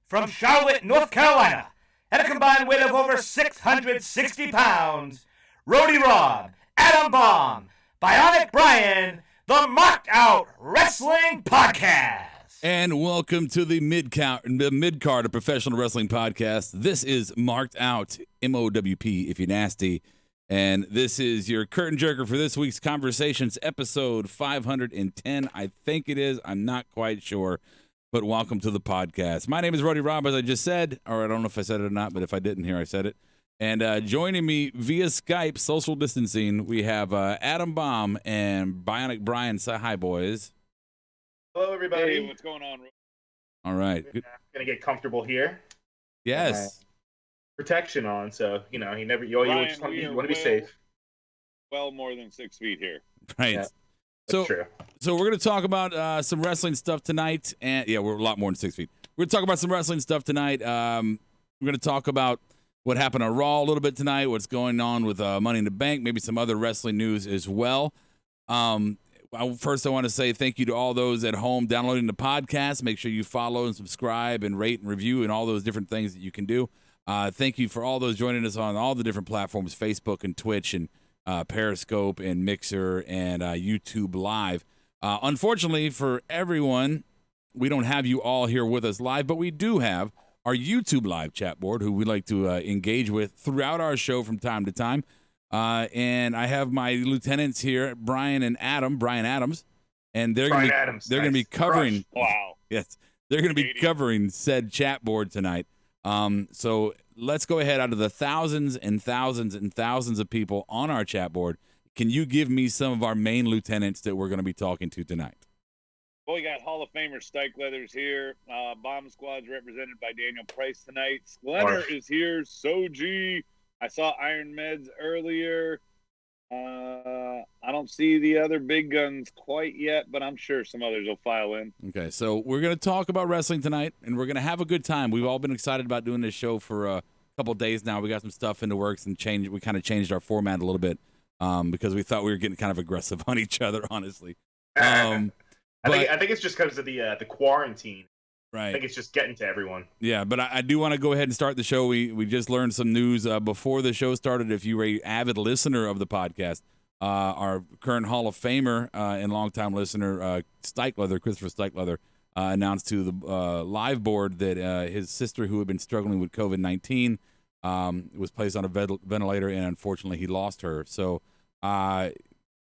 from Charlotte, North Carolina, at a combined weight of over 660 pounds, Rody Rob, Adam Bomb, Bionic Brian, the Marked Out Wrestling Podcast. And welcome to the mid-card of Professional Wrestling Podcast. This is Marked Out, MOWP, if you're nasty. And this is your curtain jerker for this week's Conversations, episode 510. I think it is. I'm not quite sure. But welcome to the podcast. My name is Rody Rob, as I just said. Or I don't know if I said it or not, but if I didn't hear, I said it. And joining me via Skype, social distancing, we have Adam Bomb and Bionic Brian. Say hi, boys. Hello, everybody. Hey, what's going on? All right. I'm gonna get comfortable here. Yes. Protection on, so you Brian, just want to be safe. Well, more than 6 feet here. Right. Yeah, so, true. So we're going to talk about some wrestling stuff tonight, and yeah, we're a lot more than 6 feet. We're going to talk about some wrestling stuff tonight. We're going to talk about what happened on Raw a little bit tonight, what's going on with Money in the Bank, maybe some other wrestling news as well. First, I want to say thank you to all those at home downloading the podcast. Make sure you follow and subscribe and rate and review and all those different things that you can do. Thank you for all those joining us on all the different platforms, Facebook and Twitch and Periscope and Mixer and YouTube Live. Unfortunately for everyone, we don't have you all here with us live, but we do have our YouTube Live chat board who we like to engage with throughout our show from time to time. And I have my lieutenants here, Brian Adams, and they're going to be covering. Wow. Yes, they're going to be covering said chat board tonight. So let's go ahead. Out of the thousands and thousands and thousands of people on our chat board, can you give me some of our main lieutenants that we're going to be talking to tonight? Well, we got Hall of Famer Stike Leathers here. Bomb Squad's represented by Daniel Price tonight. Sklenner is here. Soji. I saw Iron Meds earlier. I don't see the other big guns quite yet, but I'm sure some others will file in. Okay, so we're going to talk about wrestling tonight, and we're going to have a good time. We've all been excited about doing this show for a couple of days now. We got some stuff in the works, and we kind of changed our format a little bit because we thought we were getting kind of aggressive on each other, honestly. I think it's just because of the quarantine. Right. I think it's just getting to everyone. Yeah, but I do want to go ahead and start the show. We just learned some news before the show started. If you were an avid listener of the podcast, our current Hall of Famer and longtime listener, Christopher Stike announced to the live board that his sister, who had been struggling with COVID-19, was placed on a ventilator, and unfortunately he lost her. So we're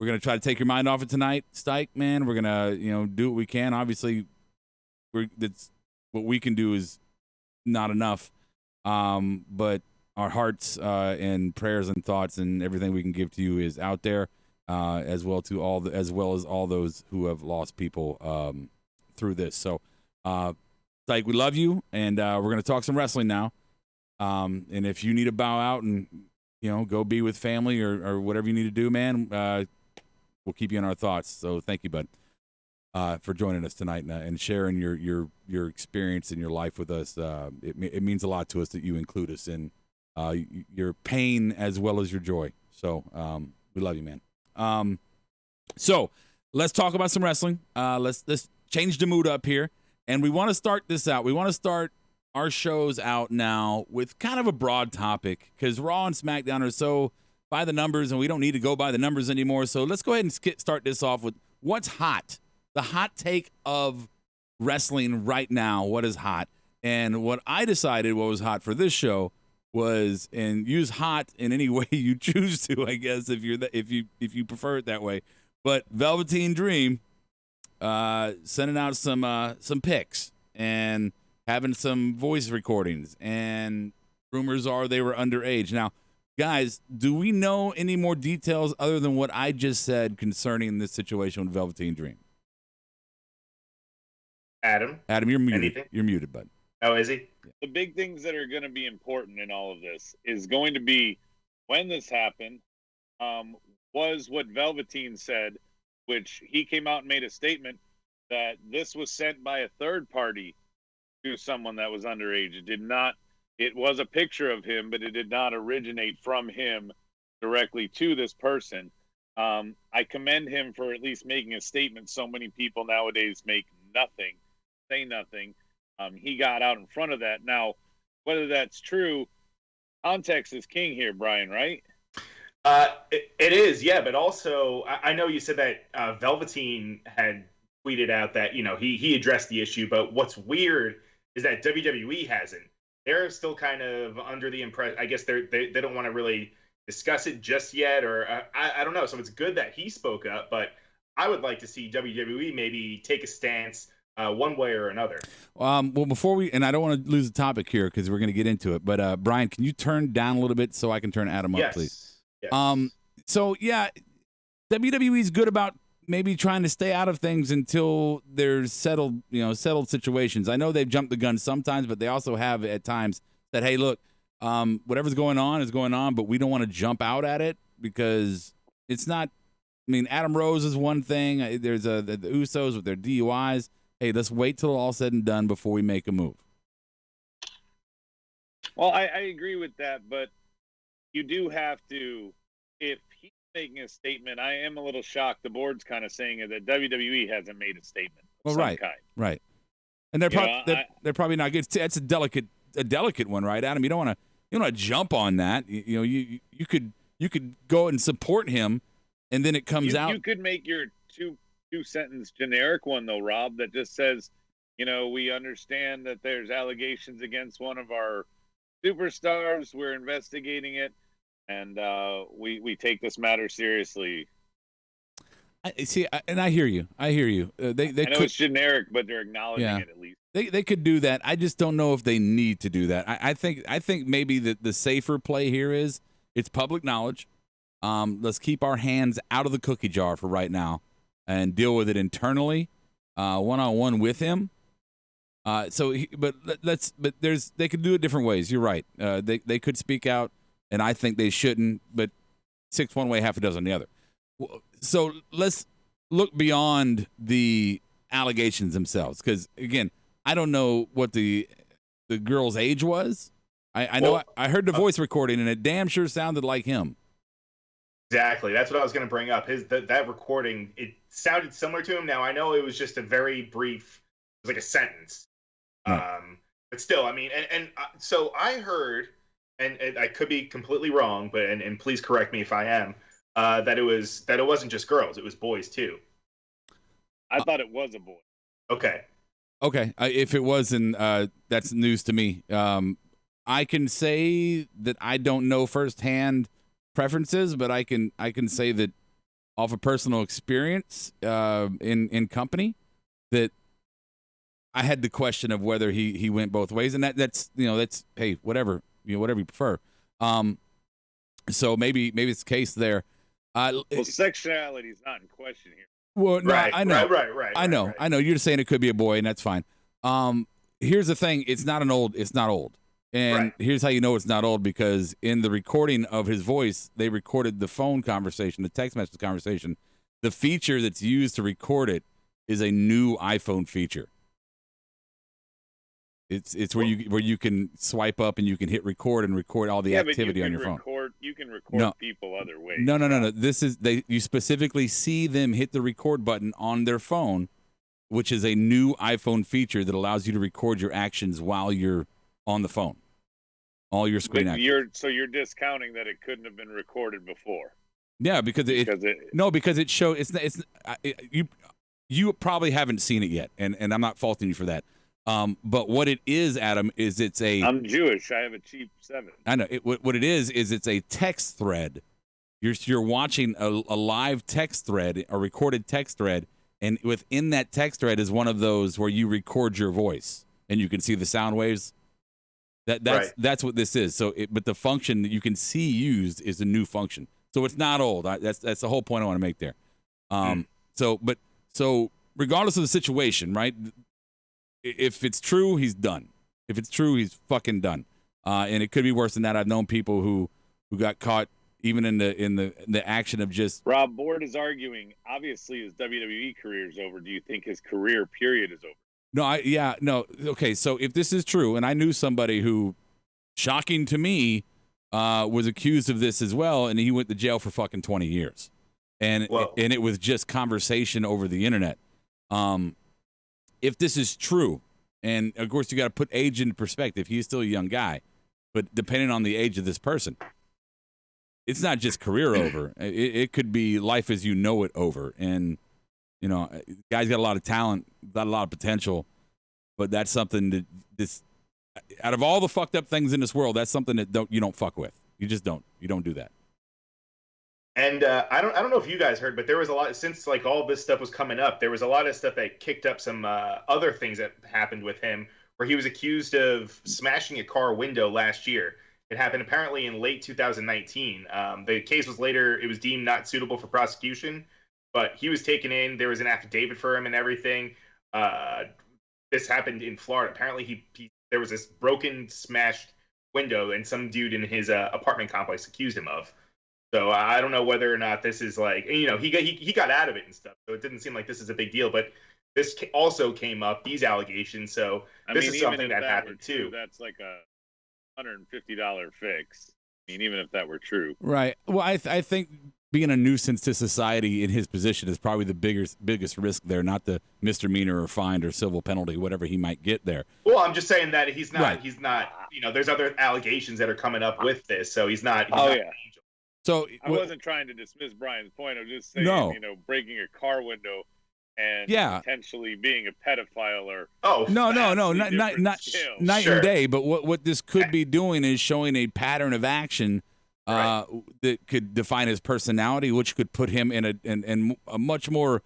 going to try to take your mind off it tonight, Stike, man. We're going to do what we can. Obviously, what we can do is not enough, but our hearts and prayers and thoughts and everything we can give to you is out there, as well as all those who have lost people through this. So, Stike, we love you, and we're going to talk some wrestling now. And if you need to bow out and go be with family or whatever you need to do, man, we'll keep you in our thoughts. So, thank you, bud. For joining us tonight and sharing your experience in your life with us. It means a lot to us that you include us in your pain as well as your joy. So we love you, man. So let's talk about some wrestling. Let's change the mood up here, and we want to start this out. We want to start our shows out now with kind of a broad topic because Raw and SmackDown are so by the numbers, and we don't need to go by the numbers anymore. So let's go ahead and start this off with what's hot. The hot take of wrestling right now, what is hot. And what I decided what was hot for this show was, and use hot in any way you choose to, I guess, if you prefer it that way. But Velveteen Dream sending out some pics and having some voice recordings, and rumors are they were underage. Now, guys, do we know any more details other than what I just said concerning this situation with Velveteen Dream? Adam, you're muted. Anything? You're muted, bud. Oh, is he? The big things that are going to be important in all of this is going to be when this happened, was what Velveteen said, which he came out and made a statement that this was sent by a third party to someone that was underage. It was a picture of him, but it did not originate from him directly to this person. I commend him for at least making a statement. So many people nowadays say nothing. he got out in front of that. Now, whether that's true, context is king here, Brian, right? It is, yeah. But also, I know you said that Velveteen had tweeted out that he addressed the issue. But what's weird is that WWE hasn't. They're still kind of under the impression. I guess they don't want to really discuss it just yet, or I don't know. So it's good that he spoke up, but I would like to see WWE maybe take a stance one way or another. Well, before we, and I don't want to lose the topic here because we're going to get into it, but Brian, can you turn down a little bit so I can turn Adam up, please? Yes. So yeah, WWE is good about maybe trying to stay out of things until there's settled situations. I know they've jumped the gun sometimes, but they also have at times said, hey, look, whatever's going on is going on, but we don't want to jump out at it because it's not. I mean, Adam Rose is one thing. There's the Usos with their DUIs. Hey, let's wait till all said and done before we make a move. Well, I agree with that, but you do have to, if he's making a statement, I am a little shocked. The board's kind of saying that WWE hasn't made a statement of some kind. Right. And they're probably not good. That's a delicate one, right, Adam? You don't want to jump on that. You could go and support him, and then it comes out. You could make your two sentence generic one though, Rob, that just says, we understand that there's allegations against one of our superstars. We're investigating it, and we take this matter seriously. I hear you. I know it's generic, but they're acknowledging it at least. They could do that. I just don't know if they need to do that. I think maybe the safer play here is it's public knowledge. Let's keep our hands out of the cookie jar for right now and deal with it internally, one-on-one with him. They could do it different ways. You're right. They could speak out, and I think they shouldn't. But 6 one way, half a dozen the other. So let's look beyond the allegations themselves, because again, I don't know what the girl's age was. I heard the voice recording, and it damn sure sounded like him. Exactly. That's what I was going to bring up. That recording, it sounded similar to him. Now, I know it was just a very brief, it was like a sentence. Right. But still, I mean, so I heard, and I could be completely wrong, but and please correct me if I am, that it wasn't just girls, it was boys too. I thought it was a boy. Okay. If it wasn't, that's news to me. I can say that I don't know firsthand preferences, but I can say that off of personal experience in company that I had the question of whether he went both ways, and that's hey, whatever you prefer. So maybe it's the case there. Sexuality is not in question here. Well, no, right, I know. Right. I know. You're just saying it could be a boy, and that's fine. Here's the thing: it's not old. And right. Here's how you know it's not old, because in the recording of his voice, they recorded the phone conversation, the text message conversation. The feature that's used to record it is a new iPhone feature. It's where you can swipe up and you can hit record and record all the activity on your phone. You can record people other ways. No. This is you specifically see them hit the record button on their phone, which is a new iPhone feature that allows you to record your actions while you're on the phone. All your screen actions. So you're discounting that it couldn't have been recorded before. Yeah, because it shows you probably haven't seen it yet, and I'm not faulting you for that. But what it is, Adam, is I'm Jewish. I have a cheap 7. I know. What it is it's a text thread. You're watching a live text thread, a recorded text thread, and within that text thread is one of those where you record your voice, and you can see the sound waves. That's what this is. But the function that you can see used is a new function. So it's not old. That's the whole point I want to make there. So regardless of the situation, right? If it's true, he's done. If it's true, he's fucking done. And it could be worse than that. I've known people who got caught even in the action of just. Rob Board is arguing. Obviously, his WWE career is over. Do you think his career period is over? No. Okay, so if this is true, and I knew somebody who, shocking to me, was accused of this as well, and he went to jail for fucking 20 years, and it was just conversation over the internet. If this is true, And of course, you got to put age into perspective. He's still a young guy, but depending on the age of this person, it's not just career over. It could be life as you know it over. And guy's got a lot of talent, got a lot of potential, but that's something that out of all the fucked up things in this world, that's something that you don't fuck with. You just don't. You don't do that. And I don't know if you guys heard, but there was a lot since like all this stuff was coming up. There was a lot of stuff that kicked up some other things that happened with him, where he was accused of smashing a car window last year. It happened apparently in late 2019. The case was later, it was deemed not suitable for prosecution, but he was taken in. There was an affidavit for him and everything. This happened in Florida. Apparently, there was this broken, smashed window, and some dude in his apartment complex accused him of. So I don't know whether or not this is like, he got out of it and stuff. So it didn't seem like this is a big deal, but this also came up, these allegations. So this is something that happened too. That's like a $150 fix. I mean, even if that were true. Right. Well, I think being a nuisance to society in his position is probably the biggest risk there, not the misdemeanor or fine or civil penalty, whatever he might get there. Well, I'm just saying that he's not, right. He's not, there's other allegations that are coming up with this. So he's not. So I wasn't trying to dismiss Brian's point. I'm just saying, breaking a car window and potentially being a pedophile or no, not night and day. But what this could be doing is showing a pattern of action that could define his personality, which could put him in a much more,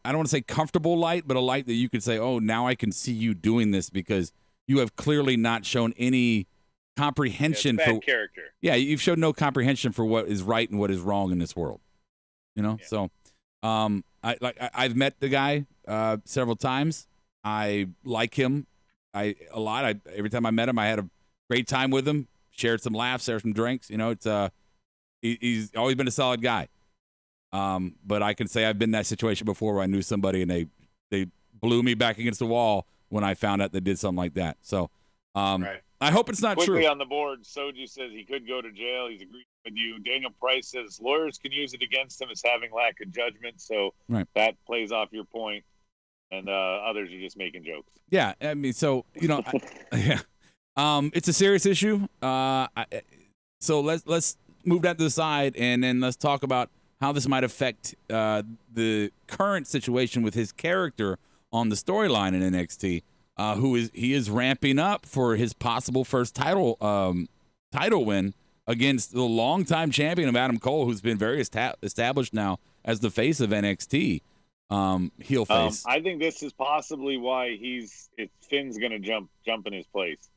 I don't want to say comfortable light, but a light that you could say, oh, now I can see you doing this because you have clearly not shown any comprehension for character. Yeah, you've showed no comprehension for what is right and what is wrong in this world. So I've met the guy several times. I like him a lot. Every time I met him, I had a great time with him. Shared some laughs, shared some drinks. He's always been a solid guy. But I can say I've been in that situation before where I knew somebody and they blew me back against the wall when I found out they did something like that. So I hope it's not Quickly true. On the board, Soji says he could go to jail. He's agreed with you. Daniel Price says lawyers can use it against him as having lack of judgment. So that plays off your point. And others are just making jokes. Yeah, I mean, so, it's a serious issue. So let's move that to the side, and then let's talk about how this might affect the current situation with his character on the storyline in NXT. He is ramping up for his possible first title win against the longtime champion of Adam Cole, who's been very established now as the face of NXT. Heel face. I think this is possibly why Finn's going to jump in his place.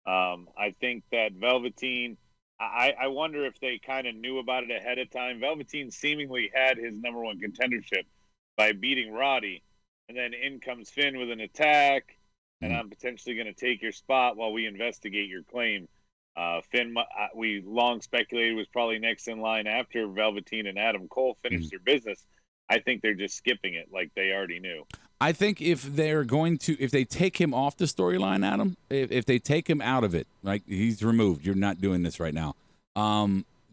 I think that Velveteen, I wonder if they kind of knew about it ahead of time. Velveteen seemingly had his number one contendership by beating Roddy, and then in comes Finn with an attack, and I'm potentially going to take your spot while we investigate your claim. Finn, we long speculated, was probably next in line after Velveteen and Adam Cole finished their business. I think they're just skipping it like they already knew. I think if they take him off the storyline, Adam, if they take him out of it, like he's removed, you're not doing this right now,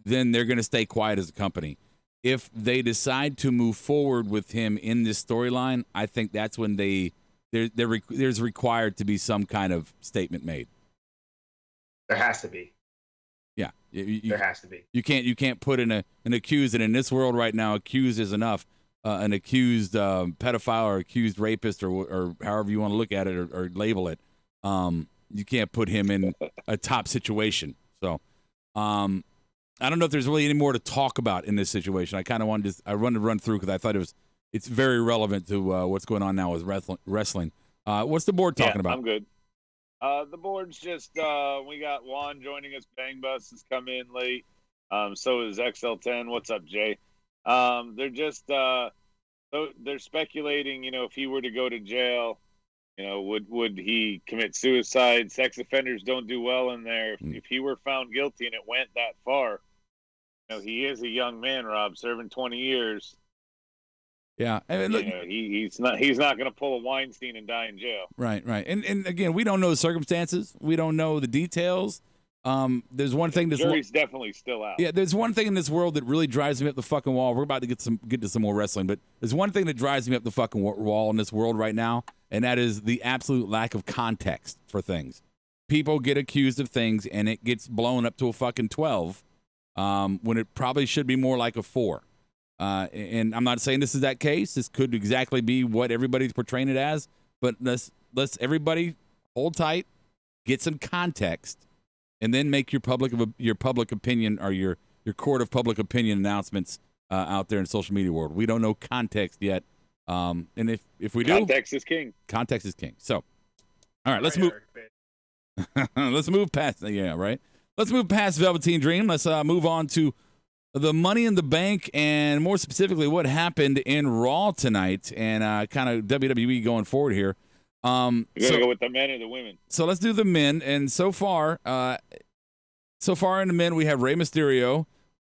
then they're going to stay quiet as a company. If they decide to move forward with him in this storyline, I think that's when there's required to be some kind of statement made. There has to be. Yeah, there has to be. You can't put in an accused, and in this world right now, accused is enough. An accused pedophile or accused rapist or however you want to look at it or label it, you can't put him in a top situation. So I don't know if there's really any more to talk about in this situation. I kind of wanted to run through because I thought it's very relevant to what's going on now with wrestling. What's the board talking about? I'm good. The board's just we got Juan joining us. Bang Bus has come in late. So is XL10. What's up, Jay? They're just they're speculating, if he were to go to jail, would he commit suicide? Sex offenders don't do well in there. If he were found guilty and it went that far, he is a young man, Rob, serving 20 years. Yeah, I mean, look, he's not going to pull a Weinstein and die in jail. Right. And again, we don't know the circumstances. We don't know the details. There's one thing that's jury's definitely still out. Yeah, there's one thing in this world that really drives me up the fucking wall. We're about to get to some more wrestling, but there's one thing that drives me up the fucking wall in this world right now, and that is the absolute lack of context for things. People get accused of things, and it gets blown up to a fucking 12, when it probably should be more like a 4. And I'm not saying this is that case. This could exactly be what everybody's portraying it as, but let's everybody hold tight, get some context, and then make your public opinion or your court of public opinion announcements out there in social media world. We don't know context yet, and if we do, context is king. Context is king. So, all right, let's move. Let's move past. Yeah, right. Let's move past Velveteen Dream. Let's move on to the Money in the Bank, and more specifically, what happened in Raw tonight, and kind of WWE going forward here. You're gonna go with the men or the women? So let's do the men. And so far in the men, we have Rey Mysterio,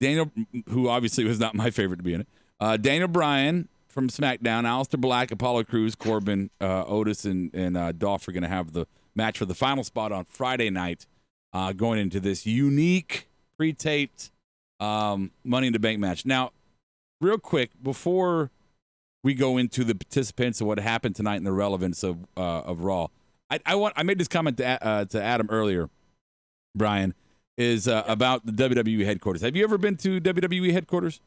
Daniel, who obviously was not my favorite to be in it, Daniel Bryan from SmackDown, Aleister Black, Apollo Crews, Corbin, Otis, and Dolph are going to have the match for the final spot on Friday night, going into this unique pre-taped Money in the Bank match. Now, real quick, before we go into the participants and what happened tonight and the relevance of Raw, I made this comment to Adam earlier, Brian, is about the WWE headquarters. Have you ever been to WWE headquarters?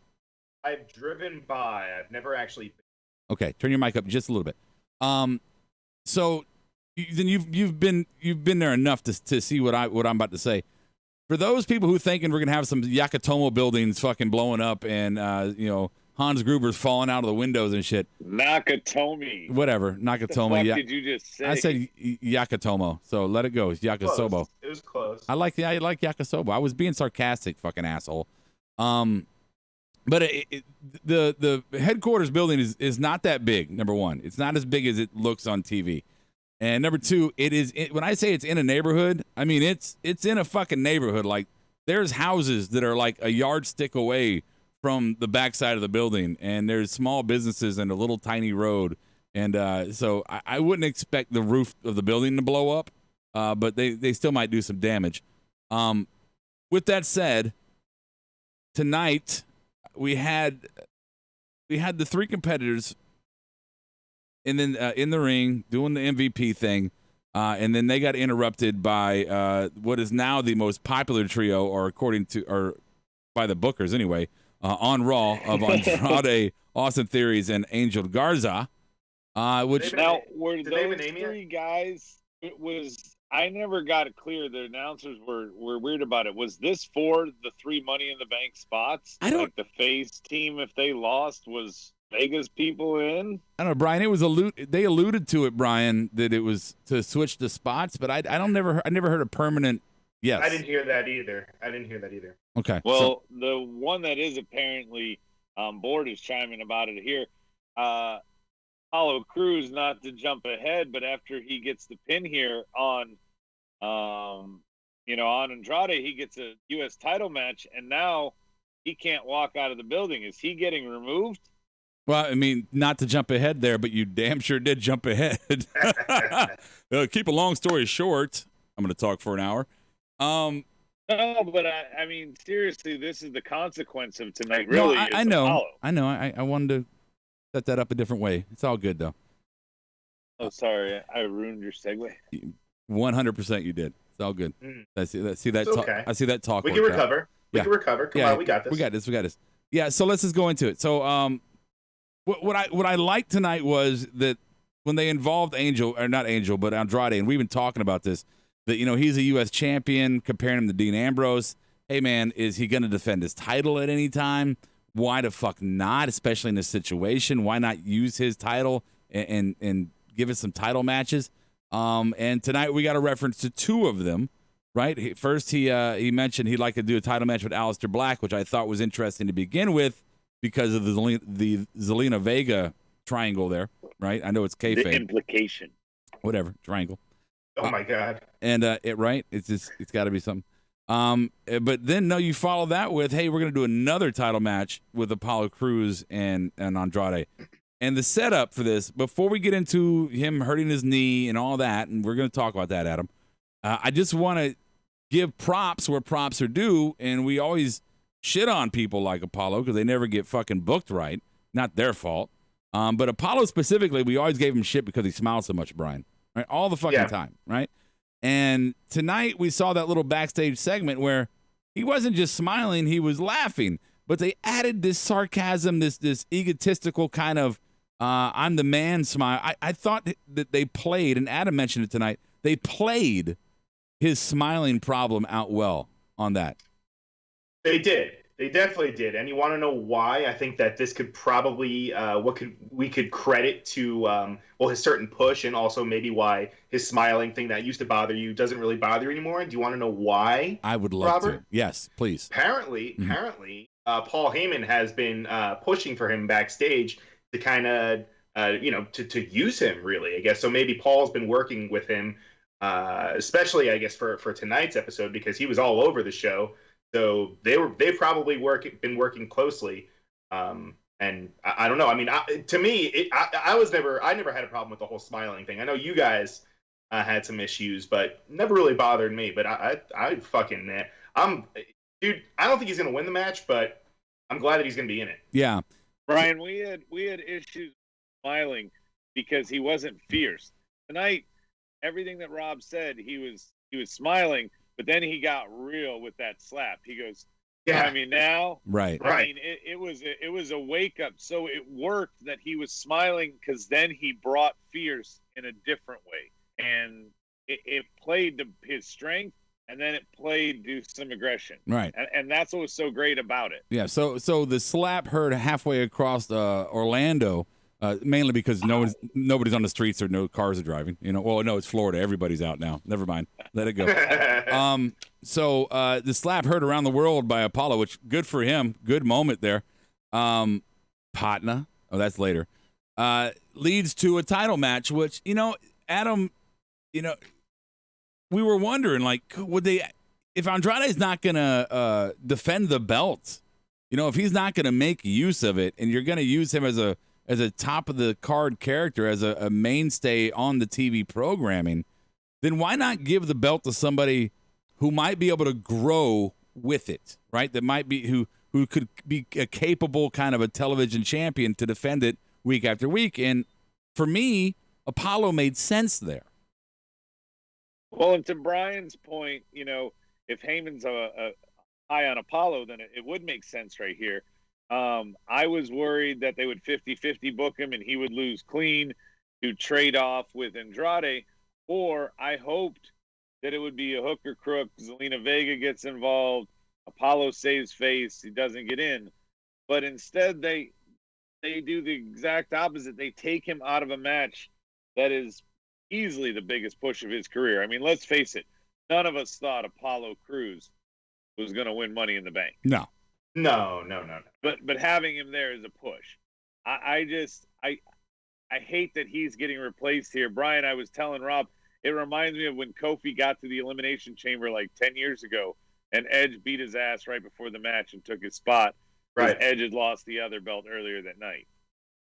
I've driven by. I've never actually been. Okay, turn your mic up just a little bit. So then you've been there enough to see what I'm about to say. For those people who thinking we're gonna have some Yakatomo buildings fucking blowing up and Hans Gruber's falling out of the windows and shit. Nakatomi. Whatever, Nakatomi. What the fuck did you just say? I said Yakatomo, so let it go. It's Yakisobo. It was close. I like Yakisobo. I was being sarcastic, fucking asshole. But the headquarters building is not that big. Number one, it's not as big as it looks on TV. And number two, when I say it's in a neighborhood, I mean it's in a fucking neighborhood. Like there's houses that are like a yardstick away from the backside of the building, and there's small businesses and a little tiny road. And so I wouldn't expect the roof of the building to blow up, but they still might do some damage. With that said, tonight we had the three competitors, and then in the ring doing the MVP thing, and then they got interrupted by what is now the most popular trio, or by the bookers anyway, on Raw, of Andrade, Austin Theories, and Angel Garza. Which now were those three guys? I never got it clear. The announcers were weird about it. Was this for the 3 Money in the Bank spots? Like the face team, if they lost, was Vegas people in? I don't know, Brian. It was they alluded to it, Brian, that it was to switch the spots, but I never heard a permanent. Yes, I didn't hear that either. Okay. Well, the one that is apparently on board is chiming about it here. Apollo Crews, not to jump ahead, but after he gets the pin here on Andrade, he gets a U.S. title match, and now he can't walk out of the building. Is he getting removed? Well, I mean, not to jump ahead there, but you damn sure did jump ahead. Keep a long story short, I'm going to talk for an hour. No, but I mean, seriously, this is the consequence of tonight. Really, no, I know. I wanted to set that up a different way. It's all good though. Oh, sorry, I ruined your segue. 100% you did. It's all good. I see that. Okay. I see that talk. We can recover. We can recover. Come on, we got this. We got this. Yeah. So let's just go into it. So what I liked tonight was that when they involved but Andrade, and we've been talking about this, that he's a U.S. champion, comparing him to Dean Ambrose. Hey man, is he going to defend his title at any time? Why the fuck not? Especially in this situation, why not use his title and give us some title matches? And tonight we got a reference to 2 of them, right? First, he mentioned he'd like to do a title match with Aleister Black, which I thought was interesting to begin with because of the Zelina Vega triangle there, right? I know it's kayfabe. The implication. Whatever, triangle. Oh my God. And it's got to be something. But then you follow that with, hey, we're going to do another title match with Apollo Crews and Andrade. And the setup for this, before we get into him hurting his knee and all that, and we're going to talk about that, Adam, I just want to give props where props are due, and we always shit on people like Apollo because they never get fucking booked right. Not their fault. But Apollo specifically, we always gave him shit because he smiled so much, Brian. Right? All the fucking time, right? And tonight we saw that little backstage segment where he wasn't just smiling, he was laughing. But they added this sarcasm, this egotistical kind of I'm the man smile. I thought that they played, and Adam mentioned it tonight, they played his smiling problem out well on that. They did. They definitely did. And you want to know why? I think that this could probably we could credit to his certain push, and also maybe why his smiling thing that used to bother you doesn't really bother you anymore. Do you want to know why? I would love Robert? to. Yes, please. Apparently, Paul Heyman has been pushing for him backstage to kind of to use him, really, I guess. So maybe Paul's been working with him, especially I guess for tonight's episode, because he was all over the show. So they've probably been working closely, and I don't know. I mean, to me, I never had a problem with the whole smiling thing. I know you guys had some issues, but never really bothered me. But I don't think he's gonna win the match, but I'm glad that he's gonna be in it. Yeah, Brian, we had issues smiling because he wasn't fierce tonight. Everything that Rob said, he was smiling. But then he got real with that slap. He goes, "Yeah, I mean now, right? I mean it was a wake up. So it worked that he was smiling because then he brought fierce in a different way, and it played to his strength, and then it played to some aggression, right? And that's what was so great about it. Yeah. So the slap heard halfway across Orlando. Mainly because nobody's on the streets or no cars are driving. Well, no, it's Florida. Everybody's out now. Never mind. Let it go. So the slap heard around the world by Apollo, which good for him. Good moment there. Patna. Oh, that's later. Leads to a title match, which, Adam, we were wondering, like, would they, if Andrade's not going to defend the belt, if he's not going to make use of it and you're going to use him as a top of the card character, as a mainstay on the TV programming, then why not give the belt to somebody who might be able to grow with it, right? That might be who could be a capable kind of a television champion to defend it week after week. And for me, Apollo made sense there. Well, and to Brian's point, if Heyman's a high on Apollo, then it would make sense right here. I was worried that they would 50-50 book him and he would lose clean to trade off with Andrade, or I hoped that it would be a hook or crook. Zelina Vega gets involved, Apollo saves face, he doesn't get in. But instead they do the exact opposite. They take him out of a match that is easily the biggest push of his career. I mean, let's face it, none of us thought Apollo Crews was going to win Money in the Bank. No. But having him there is a push. I hate that he's getting replaced here. Brian, I was telling Rob, it reminds me of when Kofi got to the Elimination Chamber like 10 years ago, and Edge beat his ass right before the match and took his spot. Right. Edge had lost the other belt earlier that night.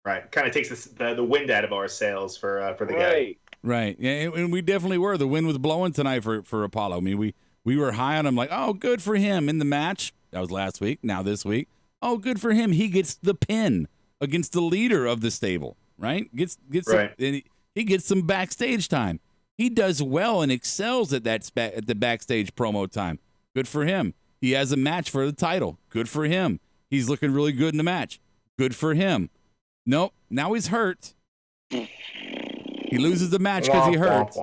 Right. Kind of takes the wind out of our sails for the guy. Right. Yeah, and we definitely were. The wind was blowing tonight for Apollo. I mean, we were high on him, like, oh, good for him in the match. That was last week. Now this week. Oh, good for him. He gets the pin against the leader of the stable, right? Gets right. He gets some backstage time. He does well and excels at the backstage promo time. Good for him. He has a match for the title. Good for him. He's looking really good in the match. Good for him. Nope. Now he's hurt. He loses the match because he hurts.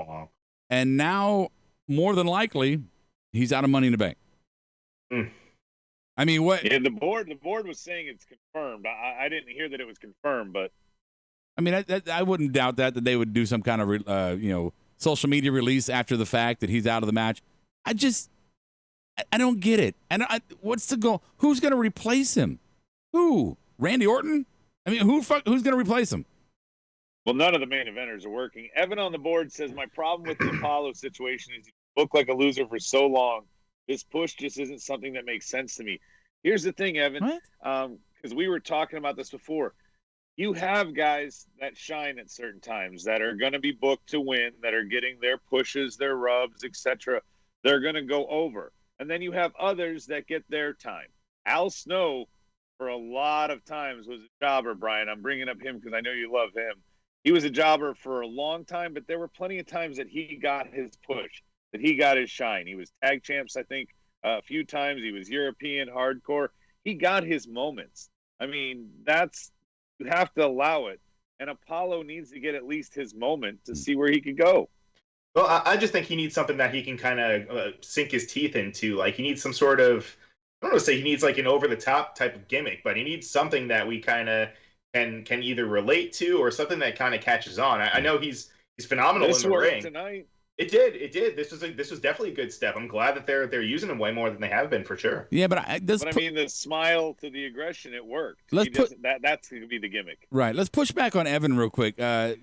And now, more than likely, he's out of Money in the Bank. I mean, what? Yeah, the board was saying it's confirmed. I didn't hear that it was confirmed, but I mean, I wouldn't doubt that they would do some kind of social media release after the fact that he's out of the match. I don't get it. And what's the goal? Who's going to replace him? Who? Randy Orton? I mean, who's going to replace him? Well, none of the main eventers are working. Evan on the board says, my problem with the Apollo situation is you look like a loser for so long. This push just isn't something that makes sense to me. Here's the thing, Evan, because we were talking about this before. You have guys that shine at certain times that are going to be booked to win, that are getting their pushes, their rubs, etc. they're going to go over. And then you have others that get their time. Al Snow, for a lot of times, was a jobber, Brian. I'm bringing up him because I know you love him. He was a jobber for a long time, but there were plenty of times that he got his push, that he got his shine. He was tag champs, I think, a few times. He was European hardcore. He got his moments. I mean, you have to allow it. And Apollo needs to get at least his moment to see where he could go. Well, I just think he needs something that he can kind of sink his teeth into. Like, he needs some sort of, I don't want to say he needs like an over-the-top type of gimmick, but he needs something that we kind of can either relate to or something that kind of catches on. I know he's phenomenal in the ring. Tonight. It did. This was definitely a good step. I'm glad that they're using him way more than they have been, for sure. Yeah, but I mean, the smile to the aggression, it worked. That's going to be the gimmick. Right. Let's push back on Evan real quick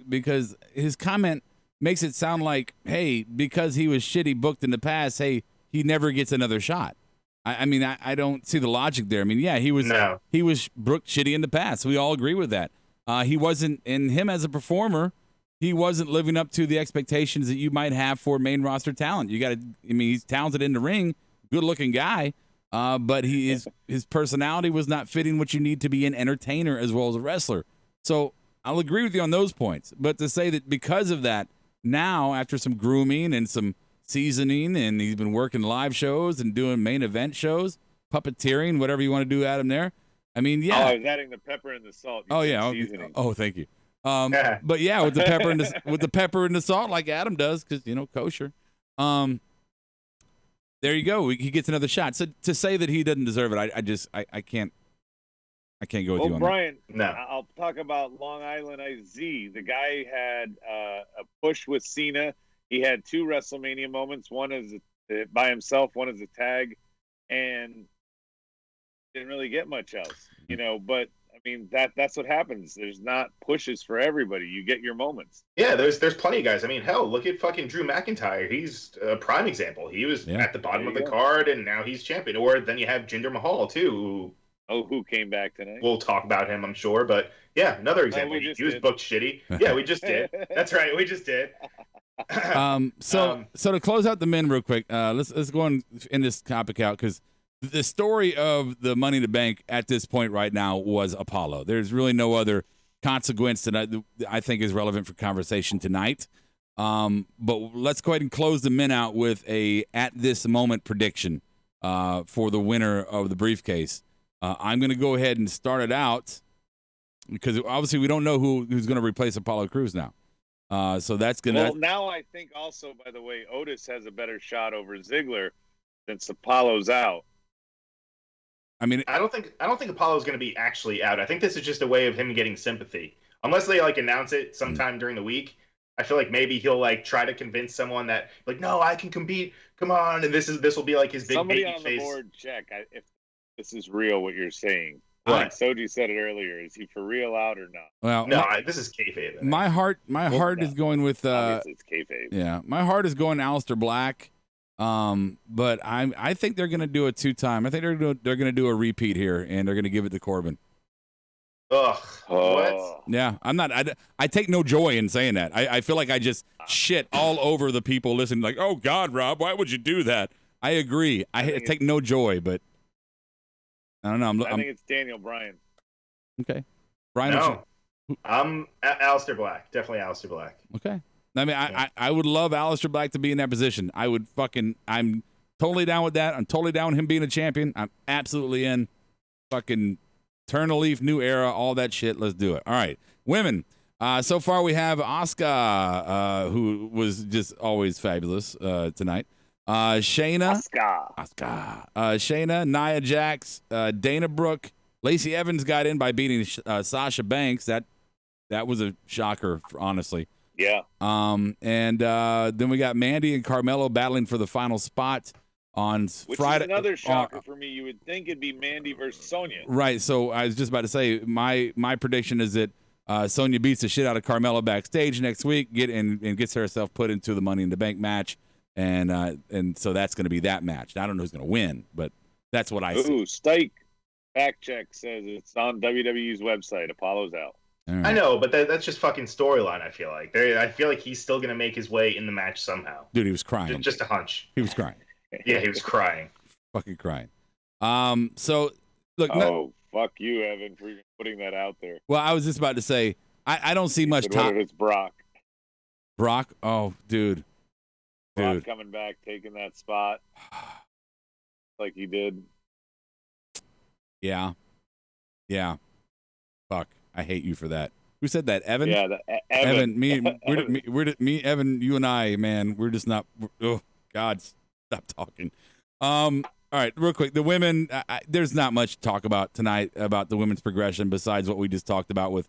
because his comment makes it sound like, hey, because he was shitty booked in the past, hey, he never gets another shot. I mean, I don't see the logic there. I mean, yeah, he was booked shitty in the past. We all agree with that. He wasn't, and him as a performer, he wasn't living up to the expectations that you might have for main roster talent. You got to, I mean, he's talented in the ring, good looking guy, but his personality was not fitting what you need to be an entertainer as well as a wrestler. So I'll agree with you on those points. But to say that because of that, now after some grooming and some seasoning, and he's been working live shows and doing main event shows, puppeteering, whatever you want to do, Adam, there. I mean, yeah. Oh, I was adding the pepper and the salt. Oh, yeah. Oh, thank you. But yeah, with the pepper and the salt, like Adam does, because kosher. There you go. He gets another shot. So to say that he doesn't deserve it, I can't go with you on Brian, that. No. I'll talk about Long Island IZ. The guy had a push with Cena. He had 2 WrestleMania moments. One is by himself, one is a tag, and didn't really get much else, But I mean, that's what happens. There's not pushes for everybody. You get your moments. Yeah, there's plenty of guys. I mean, hell, look at fucking Drew McIntyre. He's a prime example. He was at the bottom of the card, and now he's champion. Or then you have Jinder Mahal too. Who came back tonight? We'll talk about him, I'm sure. But yeah, another example. He was booked shitty. Yeah, we just did. That's right, we just did. So to close out the men real quick, let's go on in this topic out, because the story of the Money in the Bank at this point right now was Apollo. There's really no other consequence that I think is relevant for conversation tonight. But let's go ahead and close the men out with a at this moment prediction for the winner of the briefcase. I'm going to go ahead and start it out because obviously we don't know who's going to replace Apollo Crews now. So that's going to. Well, now I think also, by the way, Otis has a better shot over Ziggler since Apollo's out. I mean, I don't think Apollo's going to be actually out. I think this is just a way of him getting sympathy. Unless they announce it sometime during the week, I feel like maybe he'll try to convince someone that no, I can compete. Come on, and this will be his big somebody baby on face. The board check if this is real. What you're saying? Right. Like Soji said it earlier. Is he for real out or not? Well, no, this is kayfabe. My heart is going with. Obviously, it's kayfabe. Yeah, my heart is going Aleister Black. But I think they're going to do a 2-time. I think they're going to do a repeat here, and they're going to give it to Corbin. Ugh. What? Yeah, I'm not. I take no joy in saying that. I feel like I just shit all over the people listening. Like, oh God, Rob, why would you do that? I agree. I take no joy, but I don't know. I think it's Daniel Bryan. Okay, Bryan. No, I'm Aleister Black. Definitely Aleister Black. Okay. I mean, I would love Aleister Black to be in that position. I'm totally down with that. I'm totally down with him being a champion. I'm absolutely in. Fucking turn a leaf, new era, all that shit. Let's do it. All right. Women. So far we have Asuka, who was just always fabulous tonight. Shayna. Asuka. Shayna, Nia Jax, Dana Brooke. Lacey Evans got in by beating Sasha Banks. That was a shocker, honestly. Yeah. And then we got Mandy and Carmelo battling for the final spot on Friday. Which is another shocker for me. You would think it'd be Mandy versus Sonya. Right. So I was just about to say my prediction is that Sonya beats the shit out of Carmelo backstage next week, and gets herself put into the Money in the Bank match, and so that's going to be that match. I don't know who's going to win, but that's what I see. Stike fact check says it's on WWE's website. Apollo's out. Right. I know, but that's just fucking storyline. I feel like he's still gonna make his way in the match somehow. Dude, he was crying. Just a hunch. He was crying. Yeah, he was crying. Fucking crying. So look. Fuck you, Evan, for even putting that out there. Well, I was just about to say I don't see much What if it's Brock? Brock? Oh, dude. Brock coming back, taking that spot like he did. Yeah. Fuck. I hate you for that. Who said that? Evan? Yeah, Evan. Me, Evan, you and I, man, we're just not. Oh, God, stop talking. All right, real quick. The women, there's not much to talk about tonight about the women's progression besides what we just talked about with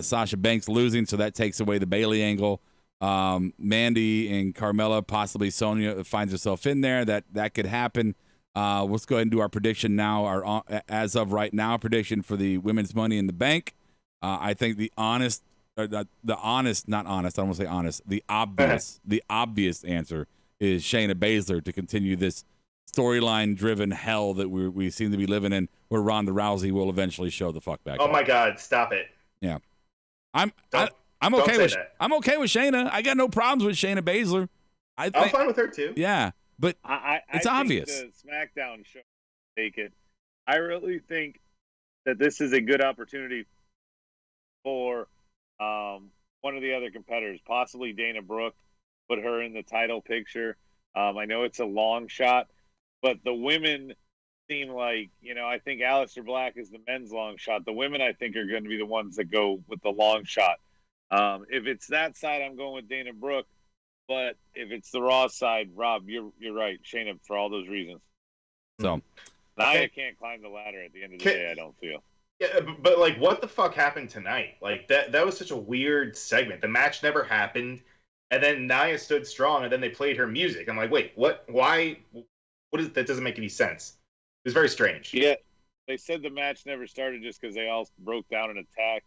Sasha Banks losing, so that takes away the Bayley angle. Mandy and Carmella, possibly Sonya finds herself in there. That could happen. Let's go ahead and do our prediction now. Our as of right now prediction for the women's Money in the Bank. I think the obvious answer is Shayna Baszler to continue this storyline-driven hell that we seem to be living in, where Ronda Rousey will eventually show the fuck back. Oh my God! Stop it. Yeah, I'm okay with Shayna. I got no problems with Shayna Baszler. I'm fine with her too. Yeah, but it's obvious. The SmackDown show take it. I really think that this is a good opportunity for one of the other competitors, possibly Dana Brooke, put her in the title picture. I know it's a long shot, but the women seem like, I think Aleister Black is the men's long shot. The women, I think, are going to be the ones that go with the long shot. If it's that side, I'm going with Dana Brooke. But if it's the Raw side, Rob, you're right. Shayna, for all those reasons. So Nia can't climb the ladder at the end of the day, I don't feel. Yeah, but like, what the fuck happened tonight? Like, that was such a weird segment. The match never happened, and then Nia stood strong, and then they played her music. I'm like, wait, what? Why? That doesn't make any sense. It was very strange. Yeah, they said the match never started just because they all broke down and attacked.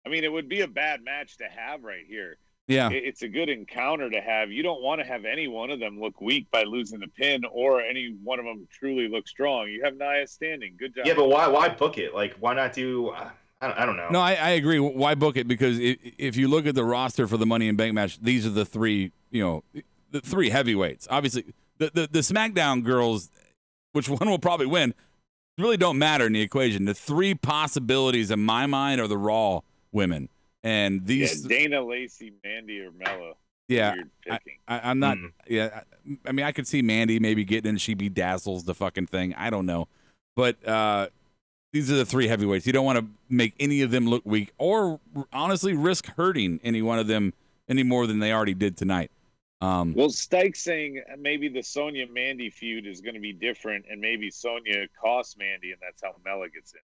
I mean, it would be a bad match to have right here. Yeah, it's a good encounter to have. You don't want to have any one of them look weak by losing the pin, or any one of them truly look strong. You have Nia standing. Good job. Yeah, but why book it? Like, why not do? I don't know. No, I agree. Why book it? Because if you look at the roster for the Money in Bank match, these are the three. The three heavyweights. Obviously, the SmackDown girls, which one will probably win, really don't matter in the equation. The three possibilities in my mind are the Raw women. And these Dana, Lacey, Mandy, or Mella. Yeah, I'm not. Yeah, I mean, I could see Mandy maybe getting in. She bedazzles the fucking thing. I don't know, but these are the three heavyweights. You don't want to make any of them look weak, or honestly risk hurting any one of them any more than they already did tonight. Well, Stike's saying maybe the Sonya Mandy feud is going to be different, and maybe Sonya costs Mandy, and that's how Mella gets in.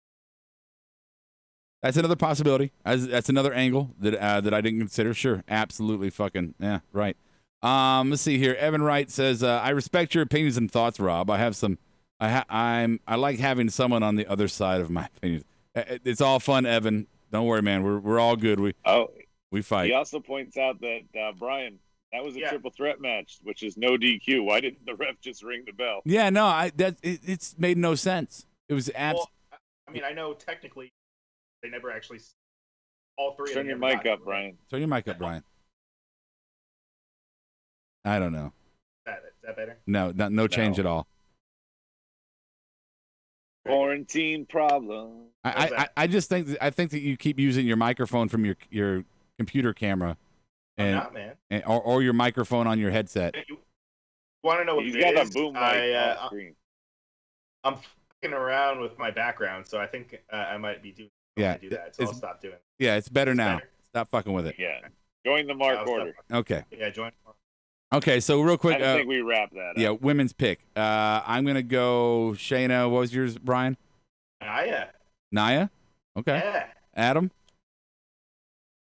That's another possibility. That's another angle that I didn't consider. Sure, absolutely, fucking yeah, right. Let's see here. Evan Wright says, "I respect your opinions and thoughts, Rob. I have some. I like having someone on the other side of my opinions. It's all fun, Evan. Don't worry, man. We're all good. We fight." He also points out that Brian, that was a triple threat match, which is no DQ. Why didn't the ref just ring the bell? Yeah, no, it's made no sense. It was I mean, I know technically. They never actually. All three. Turn your mic up, Brian. Turn your mic up, Brian. I don't know. Is that better? No change at all. Quarantine problem. I just think that you keep using your microphone from your computer camera, and I'm not, man. Or your microphone on your headset. You want to know what He's got a boom mic on screen. I'm fucking around with my background, so I think I might be doing. Yeah, do that, so I'll stop doing it. Yeah, it's better now. Better. Stop fucking with it. Yeah, join the Mark order. Okay. Yeah, join. Okay, so real quick. I think we wrap that up. Yeah, women's pick. I'm gonna go Shayna. What was yours, Brian? Nia. Okay. Yeah. Adam.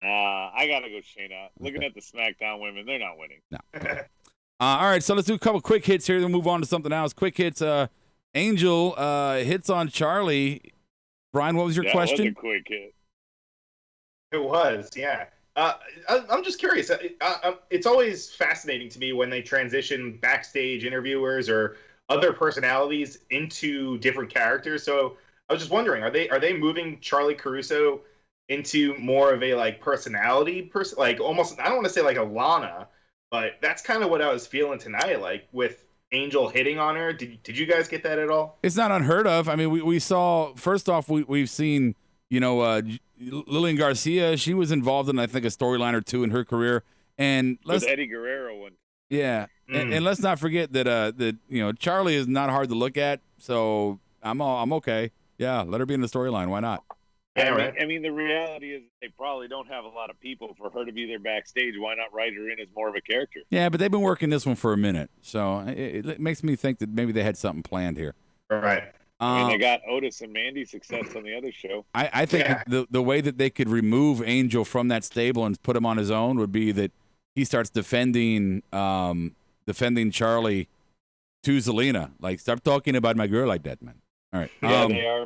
I gotta go Shayna. Looking at the SmackDown women, they're not winning. No. Okay. All right, so let's do a couple quick hits here, then move on to something else. Quick hits. Angel hits on Charlie. Brian, what was your question? That was a quick hit. It was, yeah. I'm just curious. It's always fascinating to me when they transition backstage interviewers or other personalities into different characters. So I was just wondering, are they moving Charlie Caruso into more of a like personality person, like almost? I don't want to say like a Lana, but that's kind of what I was feeling tonight. Like with Angel hitting on her. Did you guys get that at all? It's not unheard of. I mean, we saw, first off, we've seen, Lillian Garcia. She was involved in, I think, a storyline or two in her career. And With Eddie Guerrero one. Yeah. And let's not forget that Charlie is not hard to look at. So I'm okay. Yeah, let her be in the storyline. Why not? Yeah, right. I mean, the reality is they probably don't have a lot of people for her to be there backstage. Why not write her in as more of a character? Yeah, but they've been working this one for a minute, so it makes me think that maybe they had something planned here. Right. I mean, they got Otis and Mandy success on the other show. I think the way that they could remove Angel from that stable and put him on his own would be that he starts defending Charlie to Zelina. Like, stop talking about my girl like that, man. All right. Yeah, they are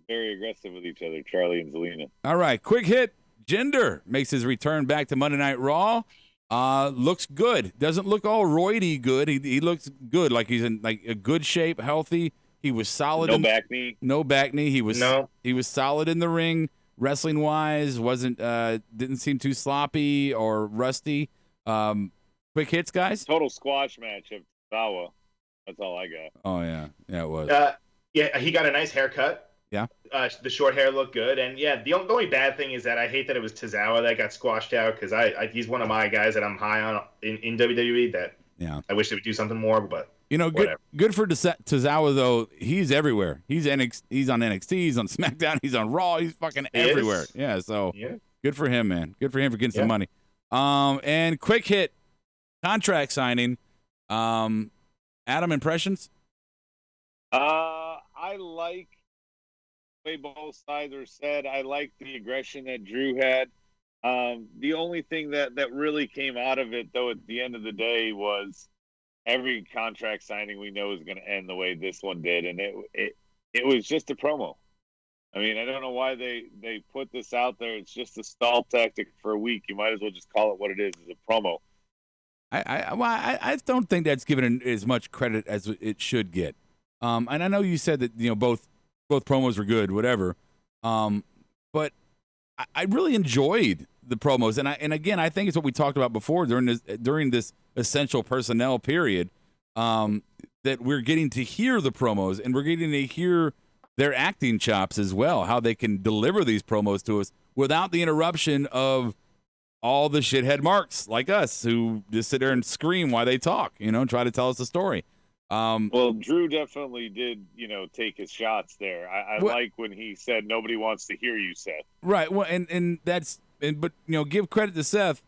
very aggressive with each other, Charlie and Zelina. All right, quick hit. Jinder makes his return back to Monday Night Raw. Looks good. Doesn't look all roidy good. He looks good, like he's in like a good shape, healthy. He was solid. No back knee. No back knee. He was solid in the ring, wrestling wise. Didn't seem too sloppy or rusty. Quick hits, guys. Total squash match of Zawa. That's all I got. Oh yeah, it was. Yeah, he got a nice haircut. Yeah. The short hair looked good, and yeah, the only bad thing is that I hate that it was Tozawa that got squashed out because he's one of my guys that I'm high on in WWE. That I wish they would do something more, but good for Tozawa though. He's everywhere. He's on NXT. He's on SmackDown. He's on Raw. He's fucking everywhere. Yeah. So good for him, man. Good for him for getting some money. And quick hit contract signing. Adam, impressions? I like the way both sides are said. I like the aggression that Drew had. The only thing that really came out of it, though, at the end of the day, was every contract signing we know is going to end the way this one did, and it was just a promo. I mean, I don't know why they put this out there. It's just a stall tactic for a week. You might as well just call it what it is a promo. I don't think that's given as much credit as it should get. And I know you said that both promos were good, whatever. But I really enjoyed the promos, and again, I think it's what we talked about before during this essential personnel period. That we're getting to hear the promos, and we're getting to hear their acting chops as well, how they can deliver these promos to us without the interruption of all the shithead marks like us who just sit there and scream while they talk, try to tell us a story. Well, Drew definitely did, take his shots there. I like when he said nobody wants to hear you, Seth. Right. Well, but give credit to Seth.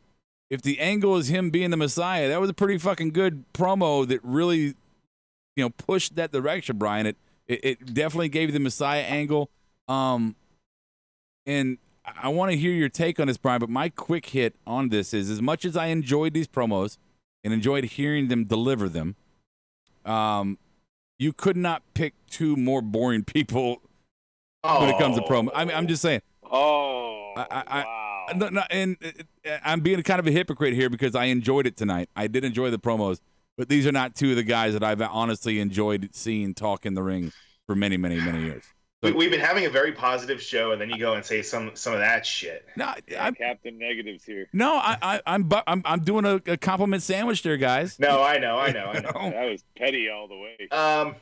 If the angle is him being the Messiah, that was a pretty fucking good promo that really, pushed that direction, Brian. It definitely gave you the Messiah angle. And I want to hear your take on this, Brian, but my quick hit on this is, as much as I enjoyed these promos and enjoyed hearing them deliver them, you could not pick two more boring people when it comes to promo. I mean, I'm just saying. Wow. No, and I'm being kind of a hypocrite here because I enjoyed it tonight. I did enjoy the promos, but these are not two of the guys that I've honestly enjoyed seeing talk in the ring for many, many, many years. So, we've been having a very positive show, and then you go and say some of that shit. No, Captain Negatives here. No, I'm doing a compliment sandwich there, guys. No, I know. That was petty all the way. No,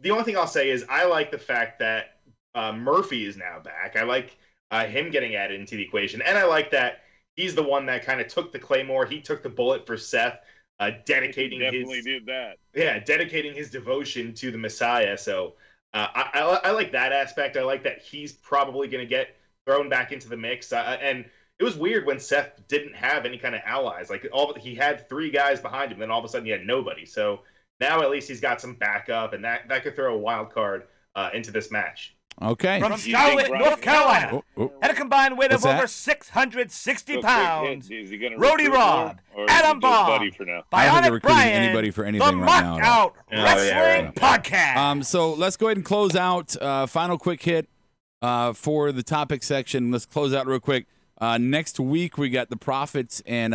the only thing I'll say is I like the fact that Murphy is now back. I like him getting added into the equation, and I like that he's the one that kind of took the Claymore. He took the bullet for Seth. Dedicating his devotion to the Messiah. So I like that aspect. I like that he's probably going to get thrown back into the mix. And it was weird when Seth didn't have any kind of allies. Like he had three guys behind him, then all of a sudden he had nobody. So now at least he's got some backup, and that could throw a wild card into this match. Okay. From Charlotte, North Carolina, at a combined weight of over 660 pounds, Rody Rob, Adam Bomb, Bionic Brian, anybody for anything the right now. Markedout Wrestling Podcast. So let's go ahead and close out. Final quick hit for the topic section. Let's close out real quick. Next week, we got the Profits and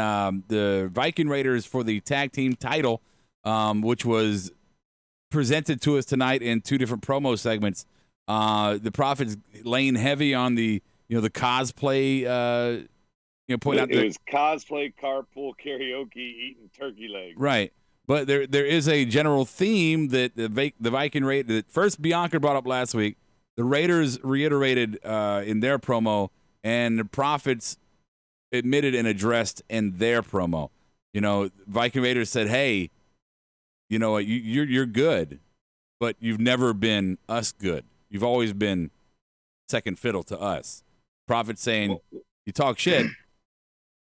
the Viking Raiders for the tag team title, which was presented to us tonight in two different promo segments. The Profits laying heavy on the the cosplay point out it that was cosplay, carpool, karaoke, eating turkey legs. right. But there is a general theme that the Viking Raiders, that first Bianca brought up last week. The Raiders reiterated in their promo, and the Profits admitted and addressed in their promo. Viking Raiders said, "Hey, you know what? You're good, but you've never been us good. You've always been second fiddle to us." Profits saying, "You talk shit,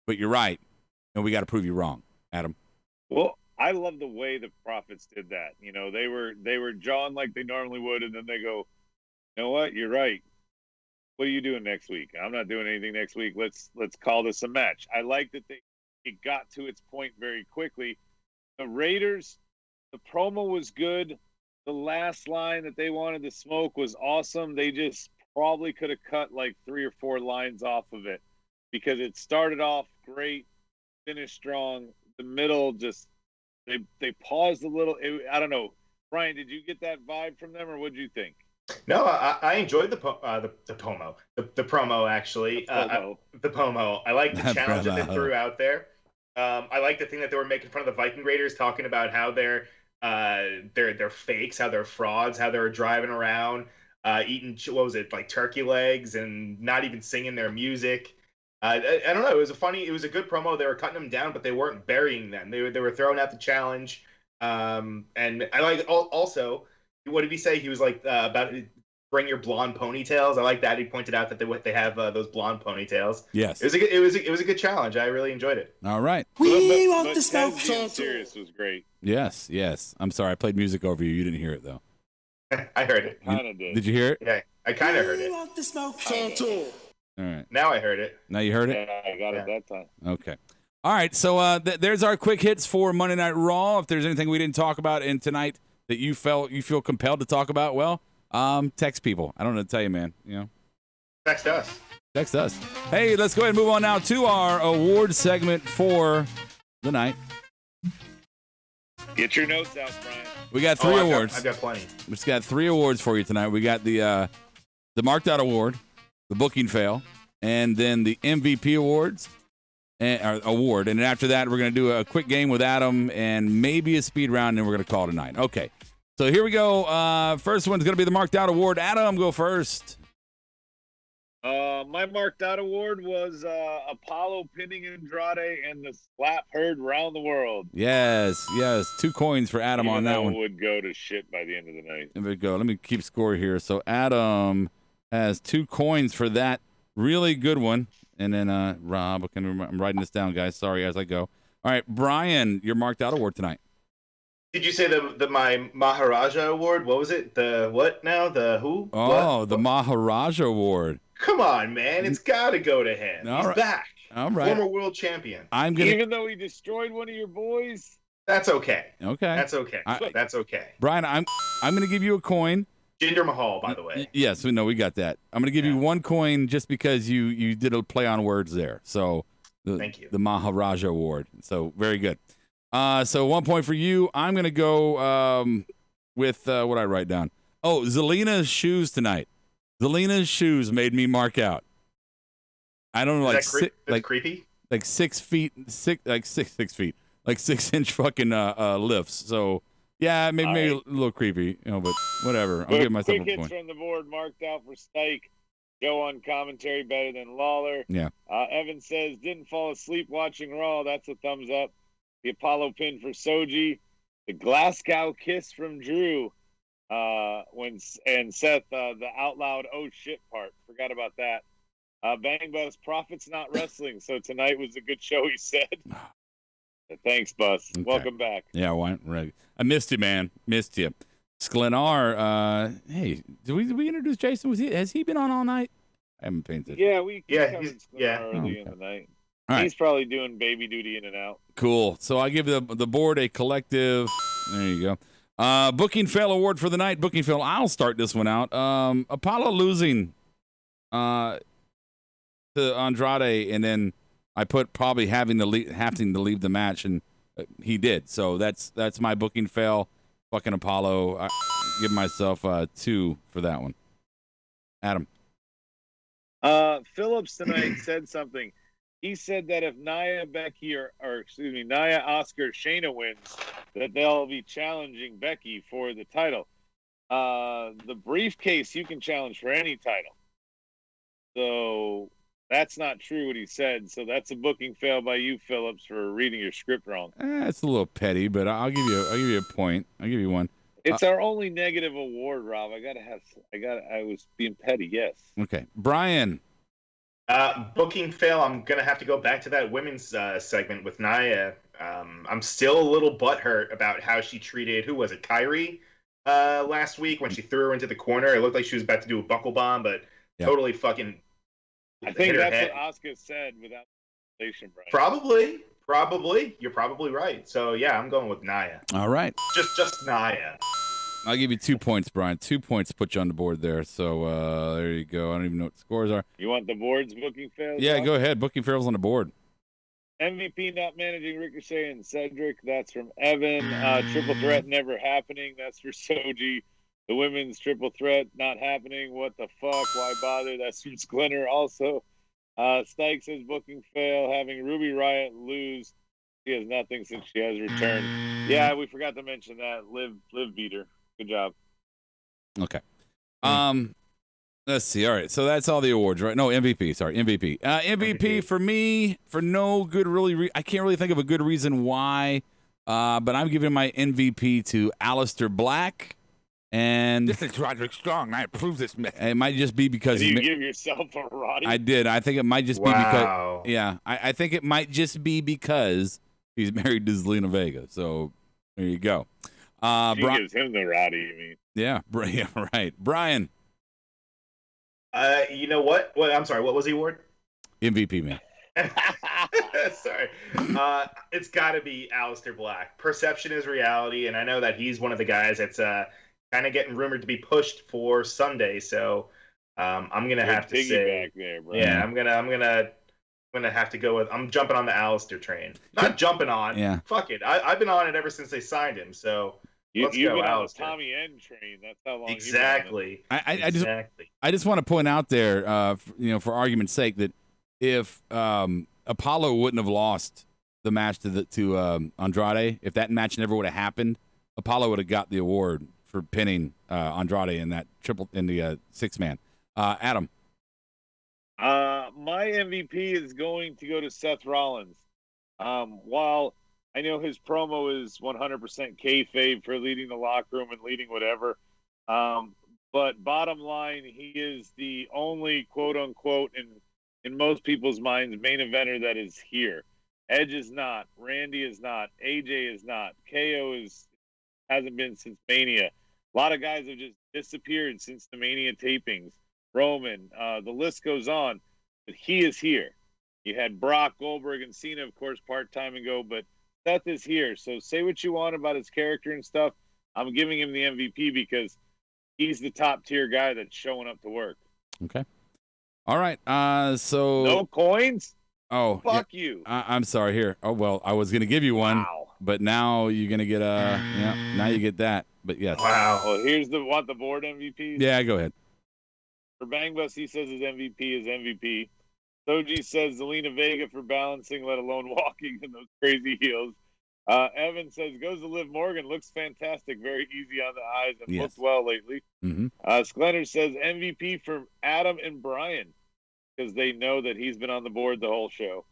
but you're right, and we got to prove you wrong." Adam. Well, I love the way the Profits did that. They were jawing like they normally would, and then they go, "You know what? You're right. What are you doing next week? I'm not doing anything next week. Let's call this a match." I like that it got to its point very quickly. The Raiders, the promo was good. The last line that they wanted to smoke was awesome. They just probably could have cut like 3 or 4 lines off of it, because it started off great, finished strong. The middle just they paused a little. I don't know. Brian, did you get that vibe from them, or what did you think? No, I enjoyed the promo actually. The promo. I like the challenge that they threw out there. I like the thing that they were making fun of the Viking Raiders, talking about how they're fakes, how they're frauds, how they're driving around, eating like turkey legs, and not even singing their music. I don't know. It was a good promo. They were cutting them down, but they weren't burying them. They were throwing out the challenge. And I like also. What did he say? He was like about bring your blonde ponytails. I like that. He pointed out that they have those blonde ponytails. Yes, it was a good challenge. I really enjoyed it. All right. We want the smoke. Serious was great. Yes. I'm sorry, I played music over you. You didn't hear it though. I heard it. Kind of did. Did you hear it? Yeah, I kind of heard it. We want the smoke. All right. Now I heard it. Now you heard it? Yeah, I got it that time. Okay. All right. So there's our quick hits for Monday Night Raw. If there's anything we didn't talk about in tonight that you feel compelled to talk about, well, text people. I don't know what to tell you, man. Text us. Text us. Hey, let's go ahead and move on now to our award segment for the night. Get your notes out, Brian. We got 3 awards. I've got plenty. We just got 3 awards for you tonight. We got the Marked Out Award, the Booking Fail, and then the MVP awards. Award, and after that we're going to do a quick game with Adam and maybe a speed round, and we're going to call it a night. Okay, so here we go. First one's going to be the Marked Out Award. Adam, go first. My Marked Out Award was Apollo pinning Andrade and the slap heard around the world. Yes, 2 coins for Adam. Even on that one. Would go to shit by the end of the night. There we go. Let me keep score here. So Adam has 2 coins for that really good one. And then Rob, I'm writing this down, guys. Sorry as I go. All right, Brian, your Marked Out Award tonight. Did you say my Maharaja Award? What was it? The what now? The who? Oh, what? The Maharaja Award. Come on, man. It's got to go to him. He's back. All right. Former world champion. Even though he destroyed one of your boys? That's okay. Okay. That's okay. That's okay. Brian, I'm going to give you a coin. Jinder Mahal, by the way. Yes, we got that. I'm going to give you 1 coin just because you did a play on words there. So thank you. The Maharaja Award. So very good. So 1 point for you. I'm going to go with what I write down. Oh, Zelina's shoes tonight. Zelina's shoes made me mark out. I don't know, like creepy. Like 6 feet, 6 feet, like 6-inch fucking lifts. So. Yeah, it made me a little creepy, but whatever. I'll give myself a point. Quick hits from the board marked out for Stike. Joe on commentary better than Lawler. Yeah. Evan says, didn't fall asleep watching Raw. That's a thumbs up. The Apollo pin for Soji. The Glasgow kiss from Drew. And Seth, the out loud oh shit part. Forgot about that. Bang Bus, Profits Not Wrestling. So tonight was a good show, he said. Thanks, Bus. Okay. Welcome back. Yeah, right. I missed you, man. Missed you. Sklenar, hey, did we introduce Jason? Has he been on all night? I haven't paid attention. Yeah, he's early in the night. Right. He's probably doing baby duty in and out. Cool. So I give the board a collective. There you go. Booking Fail Award for the night. Booking Fail. I'll start this one out. Apollo losing to Andrade, and then I put probably having to leave the match, and he did. So that's my Booking Fail. Fucking Apollo. I give myself 2 for that one. Adam. Phillips tonight said something. He said that if Nia, Becky, or excuse me, Nia, Oscar, Shayna wins, that they'll be challenging Becky for the title. The briefcase you can challenge for any title. So that's not true what he said. So that's a booking fail by you, Phillips, for reading your script wrong. It's a little petty, but I'll give you a point. I'll give you one. It's our only negative award, Rob. I was being petty. Yes. Okay, Brian. Booking fail. I'm gonna have to go back to that women's segment with Nia. I'm still a little butthurt about how she treated, who was it, Kyrie, last week when she threw her into the corner. It looked like she was about to do a buckle bomb, but totally fucking. I think that's what Asuka said without relation, Brian. Probably. You're probably right. So yeah, I'm going with Nia. All right. Just Nia. I'll give you 2 points, Brian. 2 points to put you on the board there. So there you go. I don't even know what the scores are. You want the board's booking fails? Yeah, go ahead. Booking fails on the board. MVP not managing Ricochet and Cedric. That's from Evan. Triple threat never happening. That's for Soji. The women's triple threat not happening. What the fuck? Why bother? That's from Splinter also. Stike says booking fail. Having Ruby Riott lose. She has nothing since she has returned. Yeah, we forgot to mention that. Liv beat her. Good job. Okay. Let's see. All right. So that's all the awards, right? No, MVP. Sorry, MVP. MVP for me, for no good I can't really think of a good reason why, but I'm giving my MVP to Aleister Black. And this is Roderick Strong. I approve this. It might just be because you give yourself a Roddy. I did. I think it might just be because. Yeah, I think it might just be because he's married to Zelina Vega. So there you go. She gives him the Roddy, you mean? Yeah, right. Brian. You know what? I'm sorry. What was the award? MVP, man. Sorry. It's got to be Aleister Black. Perception is reality, and I know that he's one of the guys that's kind of getting rumored to be pushed for Sunday. So I'm gonna have to say, there, bro. yeah, I'm gonna have to go with. I'm jumping on the Aleister train. Not jumping on. Yeah. Fuck it. I've been on it ever since they signed him. So. You've been on the Tommy N train. That's how long. Exactly. I just want to point out there, for argument's sake, that if Apollo wouldn't have lost the match to Andrade, if that match never would have happened, Apollo would have got the award for pinning Andrade in that six man. Adam. My MVP is going to go to Seth Rollins. While I know his promo is 100% kayfabe for leading the locker room and leading whatever. But bottom line, he is the only quote unquote in most people's minds main eventer that is here. Edge is not, Randy is not, AJ is not, KO hasn't been since Mania. A lot of guys have just disappeared since the Mania tapings. Roman, the list goes on, but he is here. You had Brock, Goldberg, and Cena, of course, part-time ago, but Seth is here. So say what you want about his character and stuff. I'm giving him the MVP because he's the top tier guy that's showing up to work. Okay. All right. So no coins? Oh, fuck you. I'm sorry. Here. Oh, well, I was going to give you one, but now you're going to get now you get that. But yes. Wow. Well, here's the board MVP. Yeah, go ahead. For Bang Bus, he says his MVP is MVP. Soji says Zelina Vega for balancing, let alone walking in those crazy heels. Evan says goes to Liv Morgan, looks fantastic, very easy on the eyes, and looks well lately. Mm-hmm. Sklenner says MVP for Adam and Brian because they know that he's been on the board the whole show.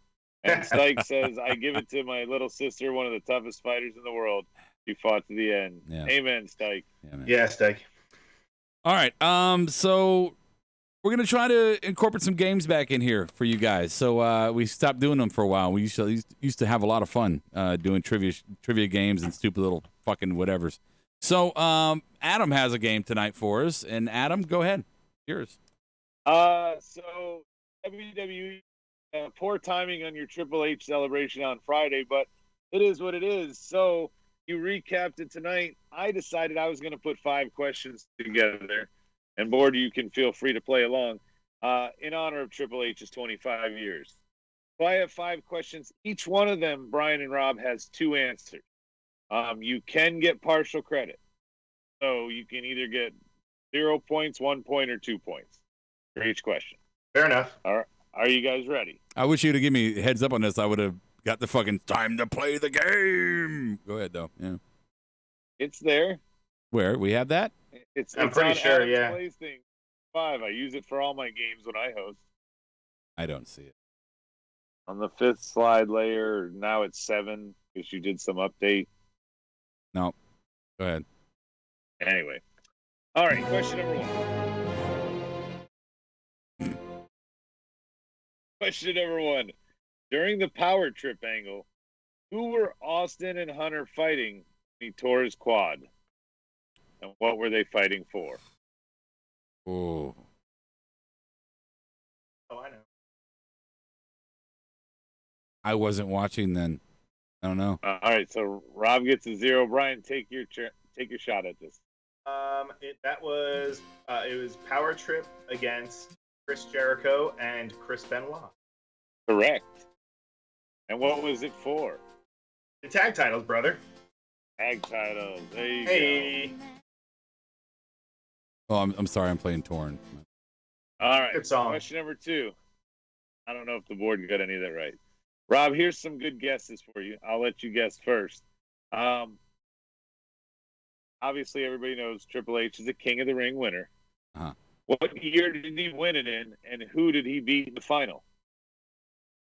And Stike says I give it to my little sister, one of the toughest fighters in the world. She fought to the end. Yeah. Amen, Stike. Yeah, Stike. All right. So we're going to try to incorporate some games back in here for you guys. So we stopped doing them for a while. We used to have a lot of fun doing trivia games and stupid little fucking whatevers. So Adam has a game tonight for us. And Adam, go ahead. Yours. So WWE, poor timing on your Triple H celebration on Friday, but it is what it is. So you recapped it tonight. I decided I was going to put 5 questions together. And board, you can feel free to play along in honor of Triple H's 25 years. So I have 5 questions. Each one of them, Brian and Rob, has 2 answers. You can get partial credit. So you can either get 0 points, 1 point, or 2 points for each question. Fair enough. All Are you guys ready? I wish you'd have given me a heads up on this. I would have got the fucking time to play the game. Go ahead, though. Yeah. It's there. Where? We have that? I'm pretty on sure, Adam's yeah. Plays thing. 5. I use it for all my games when I host. I don't see it. On the 5th slide layer, now it's 7 because you did some update. No. Go ahead. Anyway. All right, question number 1. Question number 1. During the power trip angle, who were Austin and Hunter fighting when he tore his quad? And what were they fighting for? Oh. Oh, I know. I wasn't watching then. I don't know. All right, so Rob gets a 0. Brian, take your shot at this. It was Power Trip against Chris Jericho and Chris Benoit. Correct. And what was it for? The tag titles, brother. Tag titles. There you Hey. Oh, I'm sorry. I'm playing Torn. go. All right. Good song. Question number 2. I don't know if the board got any of that right. Rob, here's some good guesses for you. I'll let you guess first. Obviously, everybody knows Triple H is a King of the Ring winner. Uh-huh. What year did he win it in, and who did he beat in the final?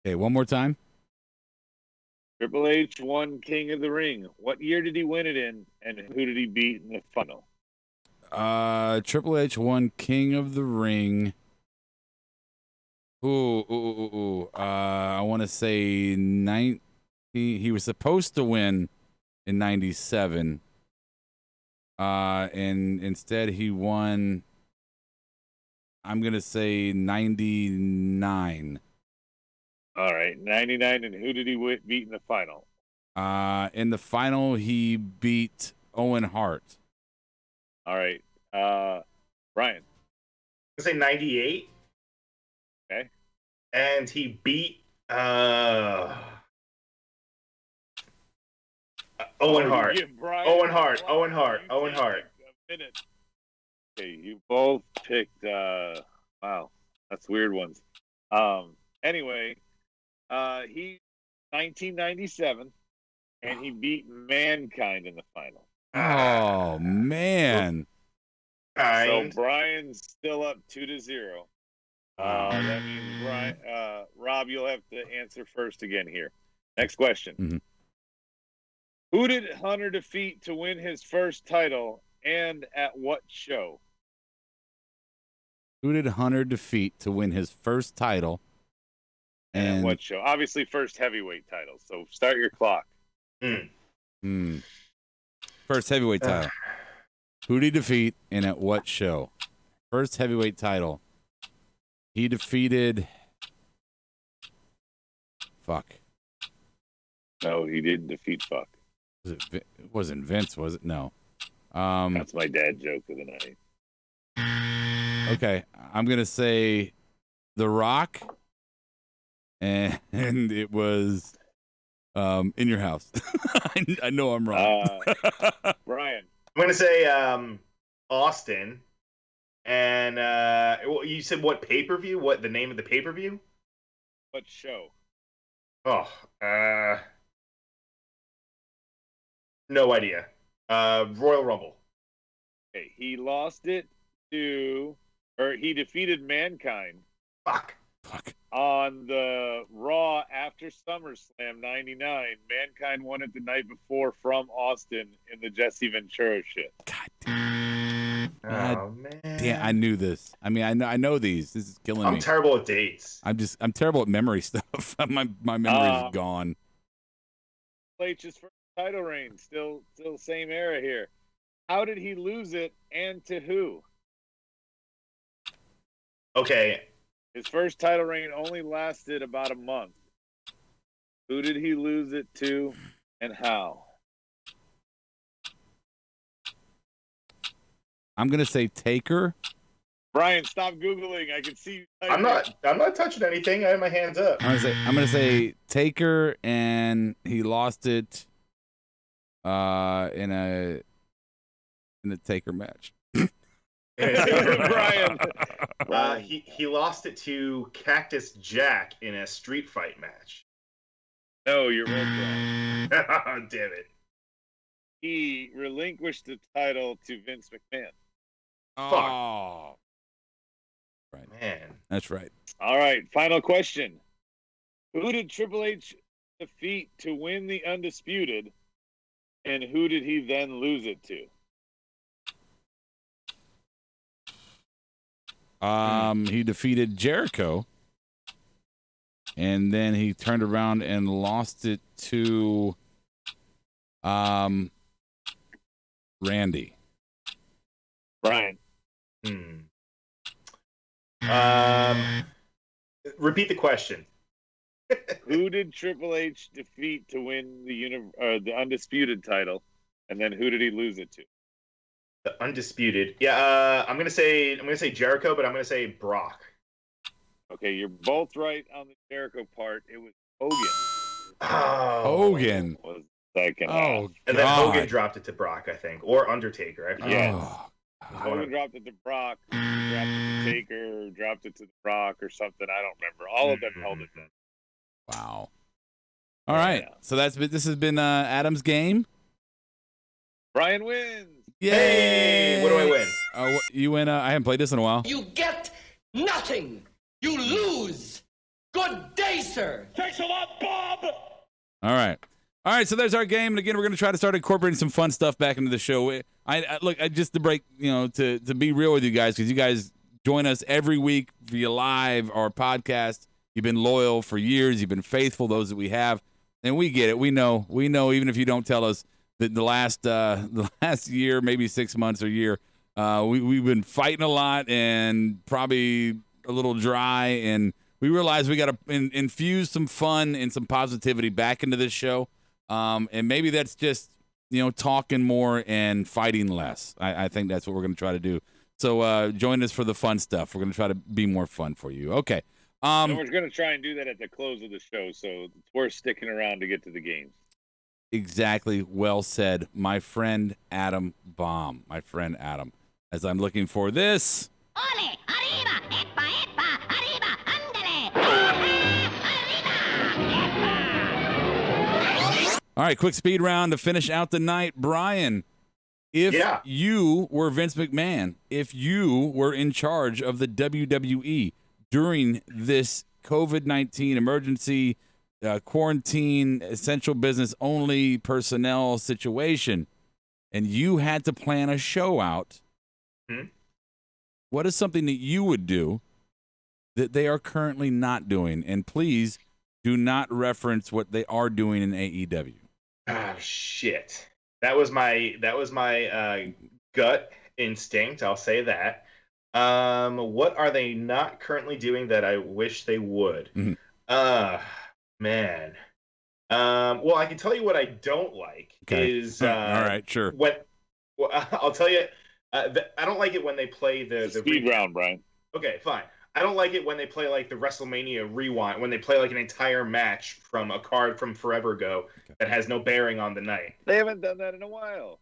Okay, one more time. Triple H won King of the Ring. What year did he win it in, and who did he beat in the final? Triple H won King of the Ring. I want to say 90. He was supposed to win in 97. And instead he won. I'm gonna say 99. All right, 99. And who did he beat in the final? In the final he beat Owen Hart. All right, Brian. I say 98. Okay. And he beat Owen Hart. Owen Hart. Owen Hart. Owen Hart. A minute. Okay, you both picked. Wow, that's weird ones. Anyway, he 1997, and he beat Mankind in the final. Oh man! Kind. So Brian's still up 2-0. That means Brian, Rob, you'll have to answer first again here. Next question. Mm-hmm. Who did Hunter defeat to win his first title, and at what show? Who did Hunter defeat to win his first title? And at what show? Obviously, first heavyweight title. So start your clock. First heavyweight title. Who did he defeat and at what show? First heavyweight title. He defeated. Fuck. No, he didn't defeat Fuck. It wasn't Vince, was it? No. That's my dad joke of the night. Okay, I'm gonna say The Rock, and it was in your house. I know I'm wrong. Brian. I'm gonna say Austin. And you said what pay-per-view? What the name of the pay-per-view? What show? Oh, no idea. Royal Rumble. Okay, he lost it to, or he defeated Mankind. Fuck. On the Raw after SummerSlam '99. Mankind won it the night before from Austin in the Jesse Ventura shit. God damn. Oh man. Damn, I knew this. I mean, I know these. This is killing me. I'm terrible at dates. I'm terrible at memory stuff. my memory is gone. H's first title reign, still same era here. How did he lose it, and to who? Okay. His first title reign only lasted about a month. Who did he lose it to, and how? I'm gonna say Taker. Brian, stop Googling. I can see you. I'm not touching anything. I have my hands up. I'm gonna say Taker, and he lost it in a Taker match. Brian. Brian. He lost it to Cactus Jack in a street fight match. No, you're both wrong. Damn it. He relinquished the title to Vince McMahon. Oh. Right. Man. That's right. All right, final question. Who did Triple H defeat to win the Undisputed, and who did he then lose it to? He defeated Jericho, and then he turned around and lost it to Randy. Brian. Repeat the question. Who did Triple H defeat to win the Undisputed title, and then who did he lose it to? The Undisputed. Yeah, I'm gonna say Jericho, but I'm gonna say Brock. Okay, you're both right on the Jericho part. It was Hogan. Oh. Hogan. Was second. Oh, And then Hogan dropped it to Brock, I think, or Undertaker. I forget. Yes. Oh, Hogan dropped it to Brock, dropped it to Taker, dropped it to Brock or something. I don't remember. All of them held it then. wow. All right. Yeah. So this has been Adam's game. Brian wins. Yay! Hey, what do I win? You win. I haven't played this in a while. You get nothing. You lose. Good day, sir. Thanks a lot, Bob. All right. All right, so there's our game, and again, we're going to try to start incorporating some fun stuff back into the show. I just to break, to be real with you guys, because you guys join us every week via live or podcast. You've been loyal for years. You've been faithful, those that we have, and we get it. We know. Even if you don't tell us that the last year, maybe 6 months or year, we've been fighting a lot and probably a little dry, and we realize we got to infuse some fun and some positivity back into this show. And maybe that's just, talking more and fighting less. I think that's what we're going to try to do. So join us for the fun stuff. We're going to try to be more fun for you. Okay. And we're going to try and do that at the close of the show, so it's worth sticking around to get to the games. Exactly. Well said, my friend Adam Baum. My friend Adam. As I'm looking for this. Ole, arriba, epa, epa, arriba, andale. All right, quick speed round to finish out the night. Brian, if you were Vince McMahon, if you were in charge of the WWE during this COVID-19 emergency, quarantine, essential business only personnel situation, and you had to plan a show out, what is something that you would do that they are currently not doing? And please do not reference what they are doing in AEW. Oh shit! That was my gut instinct. I'll say that. What are they not currently doing that I wish they would? Man. Well, I can tell you what I don't like is. All right, sure. I'll tell you. I don't like it when they play the speed round, Brian. Okay, fine. I don't like it when they play like the WrestleMania Rewind, when they play like an entire match from a card from forever ago that has no bearing on the night. They haven't done that in a while.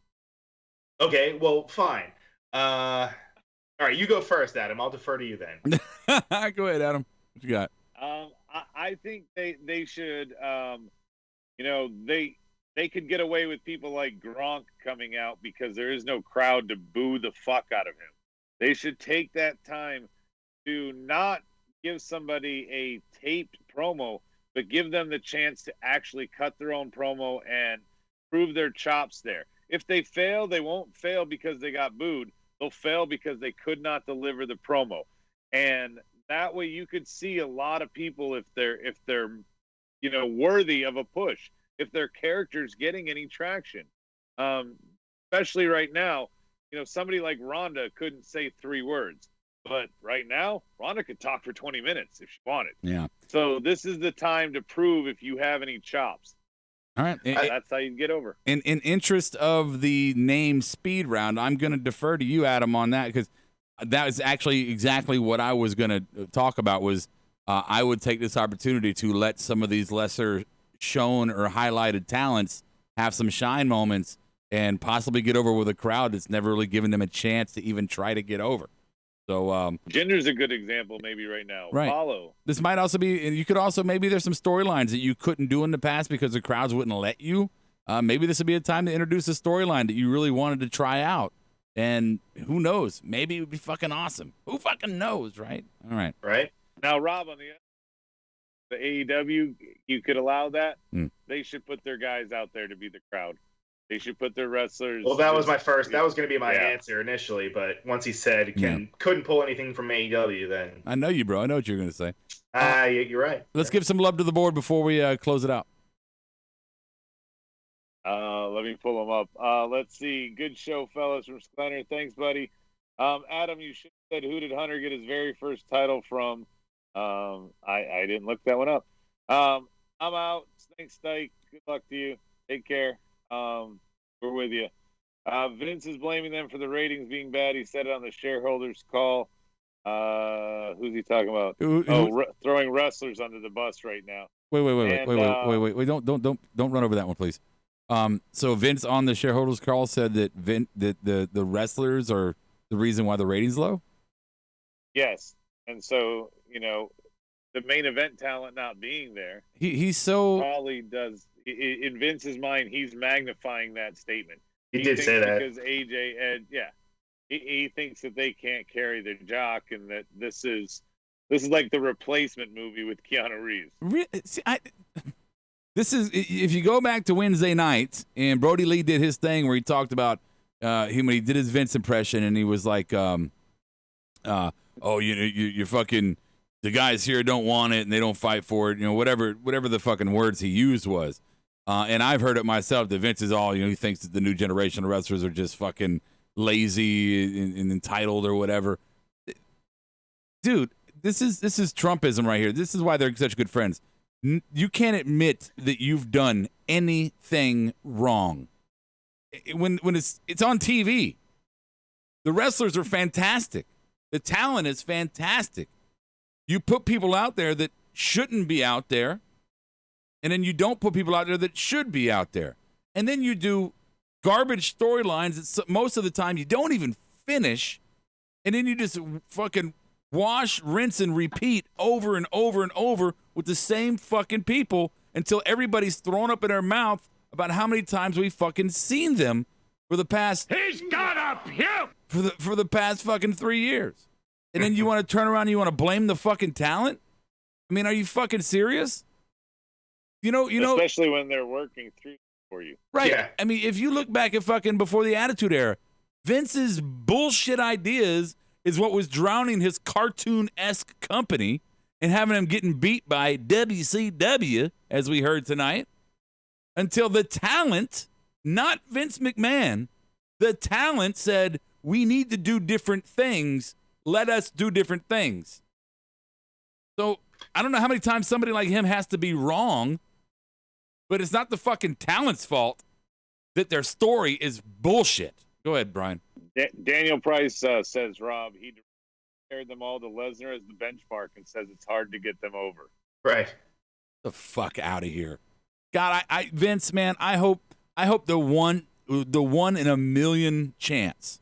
Okay, well, fine. All right, you go first, Adam. I'll defer to you then. Go ahead, Adam. What you got? I think they should, they could get away with people like Gronk coming out because there is no crowd to boo the fuck out of him. They should take that time to not give somebody a taped promo, but give them the chance to actually cut their own promo and prove their chops there. If they fail, they won't fail because they got booed. They'll fail because they could not deliver the promo. And that way you could see a lot of people if they're worthy of a push, if their character's getting any traction. Especially right now, somebody like Rhonda couldn't say 3 words. But right now, Rhonda could talk for 20 minutes if she wanted. Yeah. So this is the time to prove if you have any chops. All right. That's how you get over. In interest of the name Speed Round, I'm going to defer to you, Adam, on that, because that is actually exactly what I was going to talk about. Was I would take this opportunity to let some of these lesser shown or highlighted talents have some shine moments and possibly get over with a crowd that's never really given them a chance to even try to get over. So Jinder's a good example maybe right now. Right. Paulo. This might also be, and you could also, maybe there's some storylines that you couldn't do in the past because the crowds wouldn't let you. Maybe this would be a time to introduce a storyline that you really wanted to try out. And who knows? Maybe it would be fucking awesome. Who fucking knows, right? All right. Right. Now, Rob, on the AEW, you could allow that. Mm. They should put their guys out there to be the crowd. They should put their wrestlers. Well, that was my first. That was going to be my Yeah. answer initially, but once he said couldn't pull anything from AEW, then I know you, bro. I know what you're going to say. you're right. Let's give some love to the board before we close it out. Let me pull them up. Let's see. Good show, fellas, from Sklenner. Thanks, buddy. Adam, you should have said, who did Hunter get his very first title from? I didn't look that one up. I'm out. Snake Stike. Good luck to you. Take care. We're with you. Vince is blaming them for the ratings being bad. He said it on the shareholders call. Who's he talking about? Throwing wrestlers under the bus right now. Wait. Don't run over that one, please. So Vince on the shareholders call said that the wrestlers are the reason why the ratings low. Yes, and so the main event talent not being there, He's so probably does. In Vince's mind, he's magnifying that statement. He did say that because AJ Ed, he thinks that they can't carry their jock, and that this is like the Replacement movie with Keanu Reeves. This is, if you go back to Wednesday night, and Brody Lee did his thing where he talked about when he did his Vince impression, and he was like, you're fucking, the guys here don't want it and they don't fight for it, whatever the fucking words he used was. And I've heard it myself that Vince is all, he thinks that the new generation of wrestlers are just fucking lazy and entitled or whatever. Dude, this is Trumpism right here. This is why they're such good friends. You can't admit that you've done anything wrong. When it's on TV, the wrestlers are fantastic. The talent is fantastic. You put people out there that shouldn't be out there, and then you don't put people out there that should be out there. And then you do garbage storylines that most of the time you don't even finish, and then you just fucking wash, rinse, and repeat over and over and over with the same fucking people until everybody's thrown up in their mouth about how many times we've fucking seen them for the past... He's gotta puke! For the past fucking 3 years. And then you want to turn around and you want to blame the fucking talent? I mean, are you fucking serious? You know, especially when they're working through for you. Right. Yeah. I mean, if you look back at fucking before the Attitude Era, Vince's bullshit ideas is what was drowning his cartoon-esque company and having him getting beat by WCW, as we heard tonight, until the talent, not Vince McMahon, the talent said, we need to do different things. Let us do different things. So I don't know how many times somebody like him has to be wrong, but it's not the fucking talent's fault that their story is bullshit. Go ahead, Brian. Daniel Price says, Rob, he compared them all to Lesnar as the benchmark and says it's hard to get them over. Right. The fuck out of here. God, I Vince, man, I hope the one in a million chance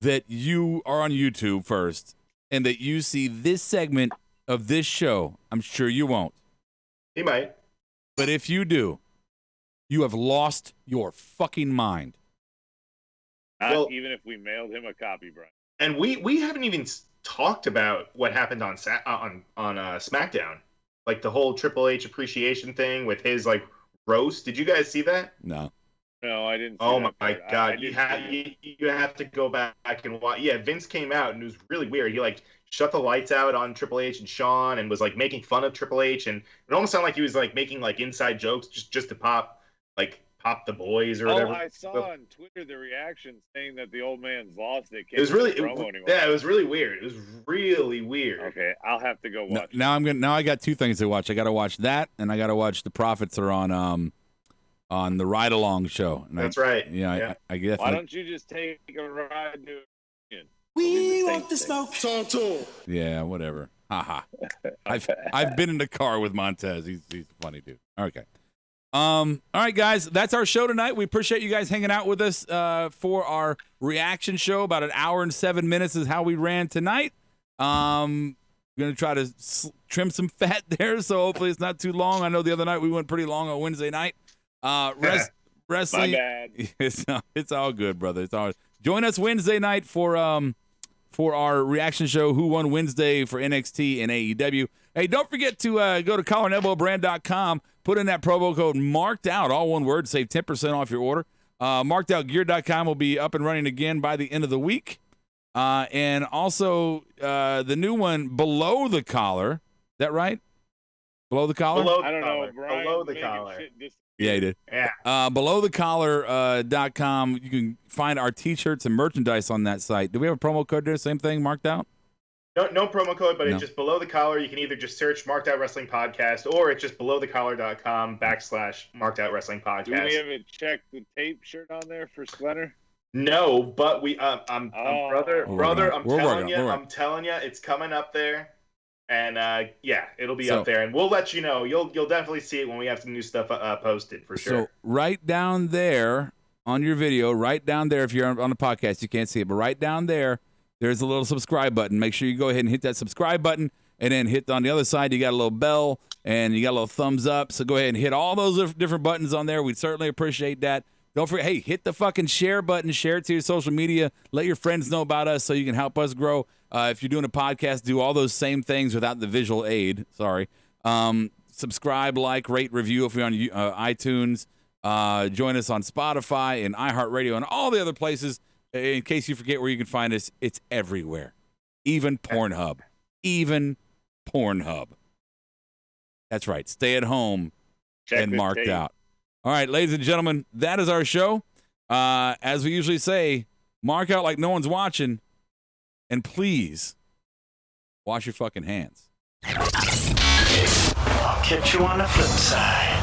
that you are on YouTube first and that you see this segment of this show. I'm sure you won't. He might. But if you do, you have lost your fucking mind. Not even if we mailed him a copy, Brian. And we haven't even talked about what happened on SmackDown, like the whole Triple H appreciation thing with his like roast. Did you guys see that? No. No, I didn't. Oh my God! You have to go back and watch. Yeah, Vince came out and it was really weird. He like shut the lights out on Triple H and Shawn and was like making fun of Triple H, and it almost sounded like he was like making like inside jokes just to pop the boys or whatever. Oh, I saw on Twitter the reaction saying that the old man's lost it. It was really it was really weird. It was really weird. Okay, I'll have to go watch. Now I got two things to watch. I got to watch that, and I got to watch the Profits are on the Ride Along show. And That's right. Yeah. I guess. Why don't you just take a ride to it? We want the smoke. Talk to him. Yeah, whatever. Haha. I've been in the car with Montez. He's a funny dude. Okay. All right, guys, that's our show tonight. We appreciate you guys hanging out with us for our reaction show. About an hour and 7 minutes is how we ran tonight. We're going to try to trim some fat there, so hopefully it's not too long. I know the other night we went pretty long on Wednesday night. Wrestling. My bad. It's all good, brother. It's all. Join us Wednesday night for our reaction show, Who Won Wednesday for NXT and AEW. Hey, don't forget to go to collarandelbowbrand.com, put in that promo code MARKEDOUT, all one word, save 10% off your order. MarkedOutGear.com will be up and running again by the end of the week. And also the new one, Below the Collar. Is that right? Below the Collar? I don't know. Brian Below the Collar. Yeah, he did. Yeah. BelowTheCollar.com. You can find our T-shirts and merchandise on that site. Do we have a promo code there? Same thing, marked out? No promo code, but it's just Below the Collar. You can either just search Marked Out Wrestling Podcast, or it's just belowthecollar.com/Marked Out Wrestling Podcast. Do we have a check the tape shirt on there for Splinter? No, but we I'm telling you, it's coming up there. And it'll be up there, and we'll let you know. You'll definitely see it when we have some new stuff posted for sure. So right down there on your video, right down there, if you're on the podcast, you can't see it, but right down there, there's a little subscribe button. Make sure you go ahead and hit that subscribe button, and then hit on the other side. You got a little bell, and you got a little thumbs up. So go ahead and hit all those different buttons on there. We'd certainly appreciate that. Don't forget, hey, hit the fucking share button. Share it to your social media. Let your friends know about us so you can help us grow. If you're doing a podcast, do all those same things without the visual aid. Sorry. Subscribe, like, rate, review if you're on iTunes. Join us on Spotify and iHeartRadio and all the other places. In case you forget where you can find us, it's everywhere. Even Pornhub. That's right. Stay at home and marked out. All right, ladies and gentlemen, that is our show. As we usually say, mark out like no one's watching. And please, wash your fucking hands. I'll catch you on the flip side.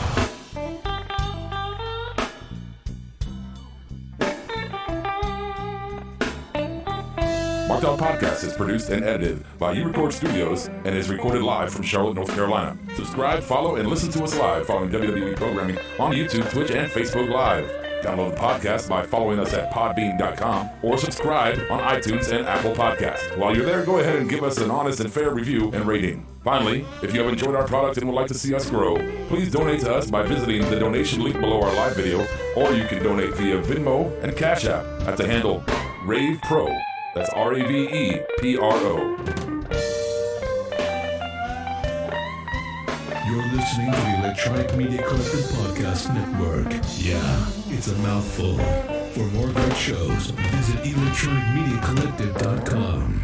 Marked Out Podcast is produced and edited by U-Record Studios and is recorded live from Charlotte, North Carolina. Subscribe, follow, and listen to us live following WWE programming on YouTube, Twitch, and Facebook Live. Download the podcast by following us at podbean.com or subscribe on iTunes and Apple Podcasts. While you're there, go ahead and give us an honest and fair review and rating. Finally, if you have enjoyed our product and would like to see us grow, please donate to us by visiting the donation link below our live video, or you can donate via Venmo and Cash App at the handle Ravepro. That's RAVEPRO. You're listening to the Electronic Media Collective Podcast Network. Yeah, it's a mouthful. For more great shows, visit electronicmediacollective.com.